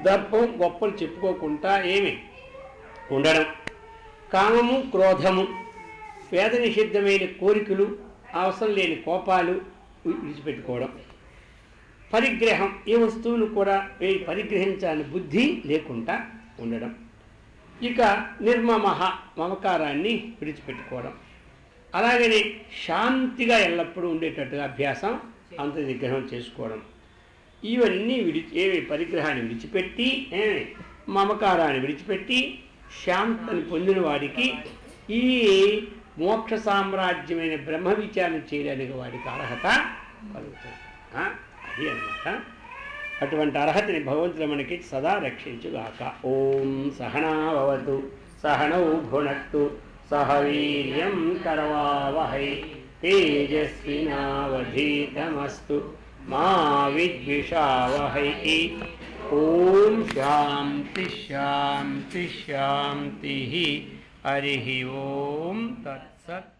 దర్పం గొప్పలు చెప్పుకోకుండా ఉండడం, కామము క్రోధము వేద నిషిద్ధమైన కోరికలు అవసరం లేని కోపాలు విడిచిపెట్టుకోవడం, పరిగ్రహం ఏ వస్తువును కూడా పరిగ్రహించాలని బుద్ధి లేకుండా ఉండడం, ఇక నిర్మమః మమకారాన్ని విడిచిపెట్టుకోవడం, అలాగనే శాంతిగా ఎల్లప్పుడూ ఉండేటట్టుగా అభ్యాసం అంత నిగ్రహం చేసుకోవడం. ఇవన్నీ పరిగ్రహాన్ని విడిచిపెట్టి మమకారాన్ని విడిచిపెట్టి శాంతిని పొందిన వాడికి ఈ మోక్ష సామ్రాజ్యమైన బ్రహ్మ విచారణ చేయడానికి వాడికి అర్హత కలుగుతుంది. అది అన్నమాట. అటువంటి అర్హతని భగవంతుడు మనకి సదా రక్షించుగాక. ఓం సహనావతు సహనౌ భునక్తు సహ వీర్యం కరవావహై తేజస్వినావధీతమస్తు మా విద్విషావహై. ఓం శాంతి శాంతి శాంతి. హరి ఓం తత్సత్.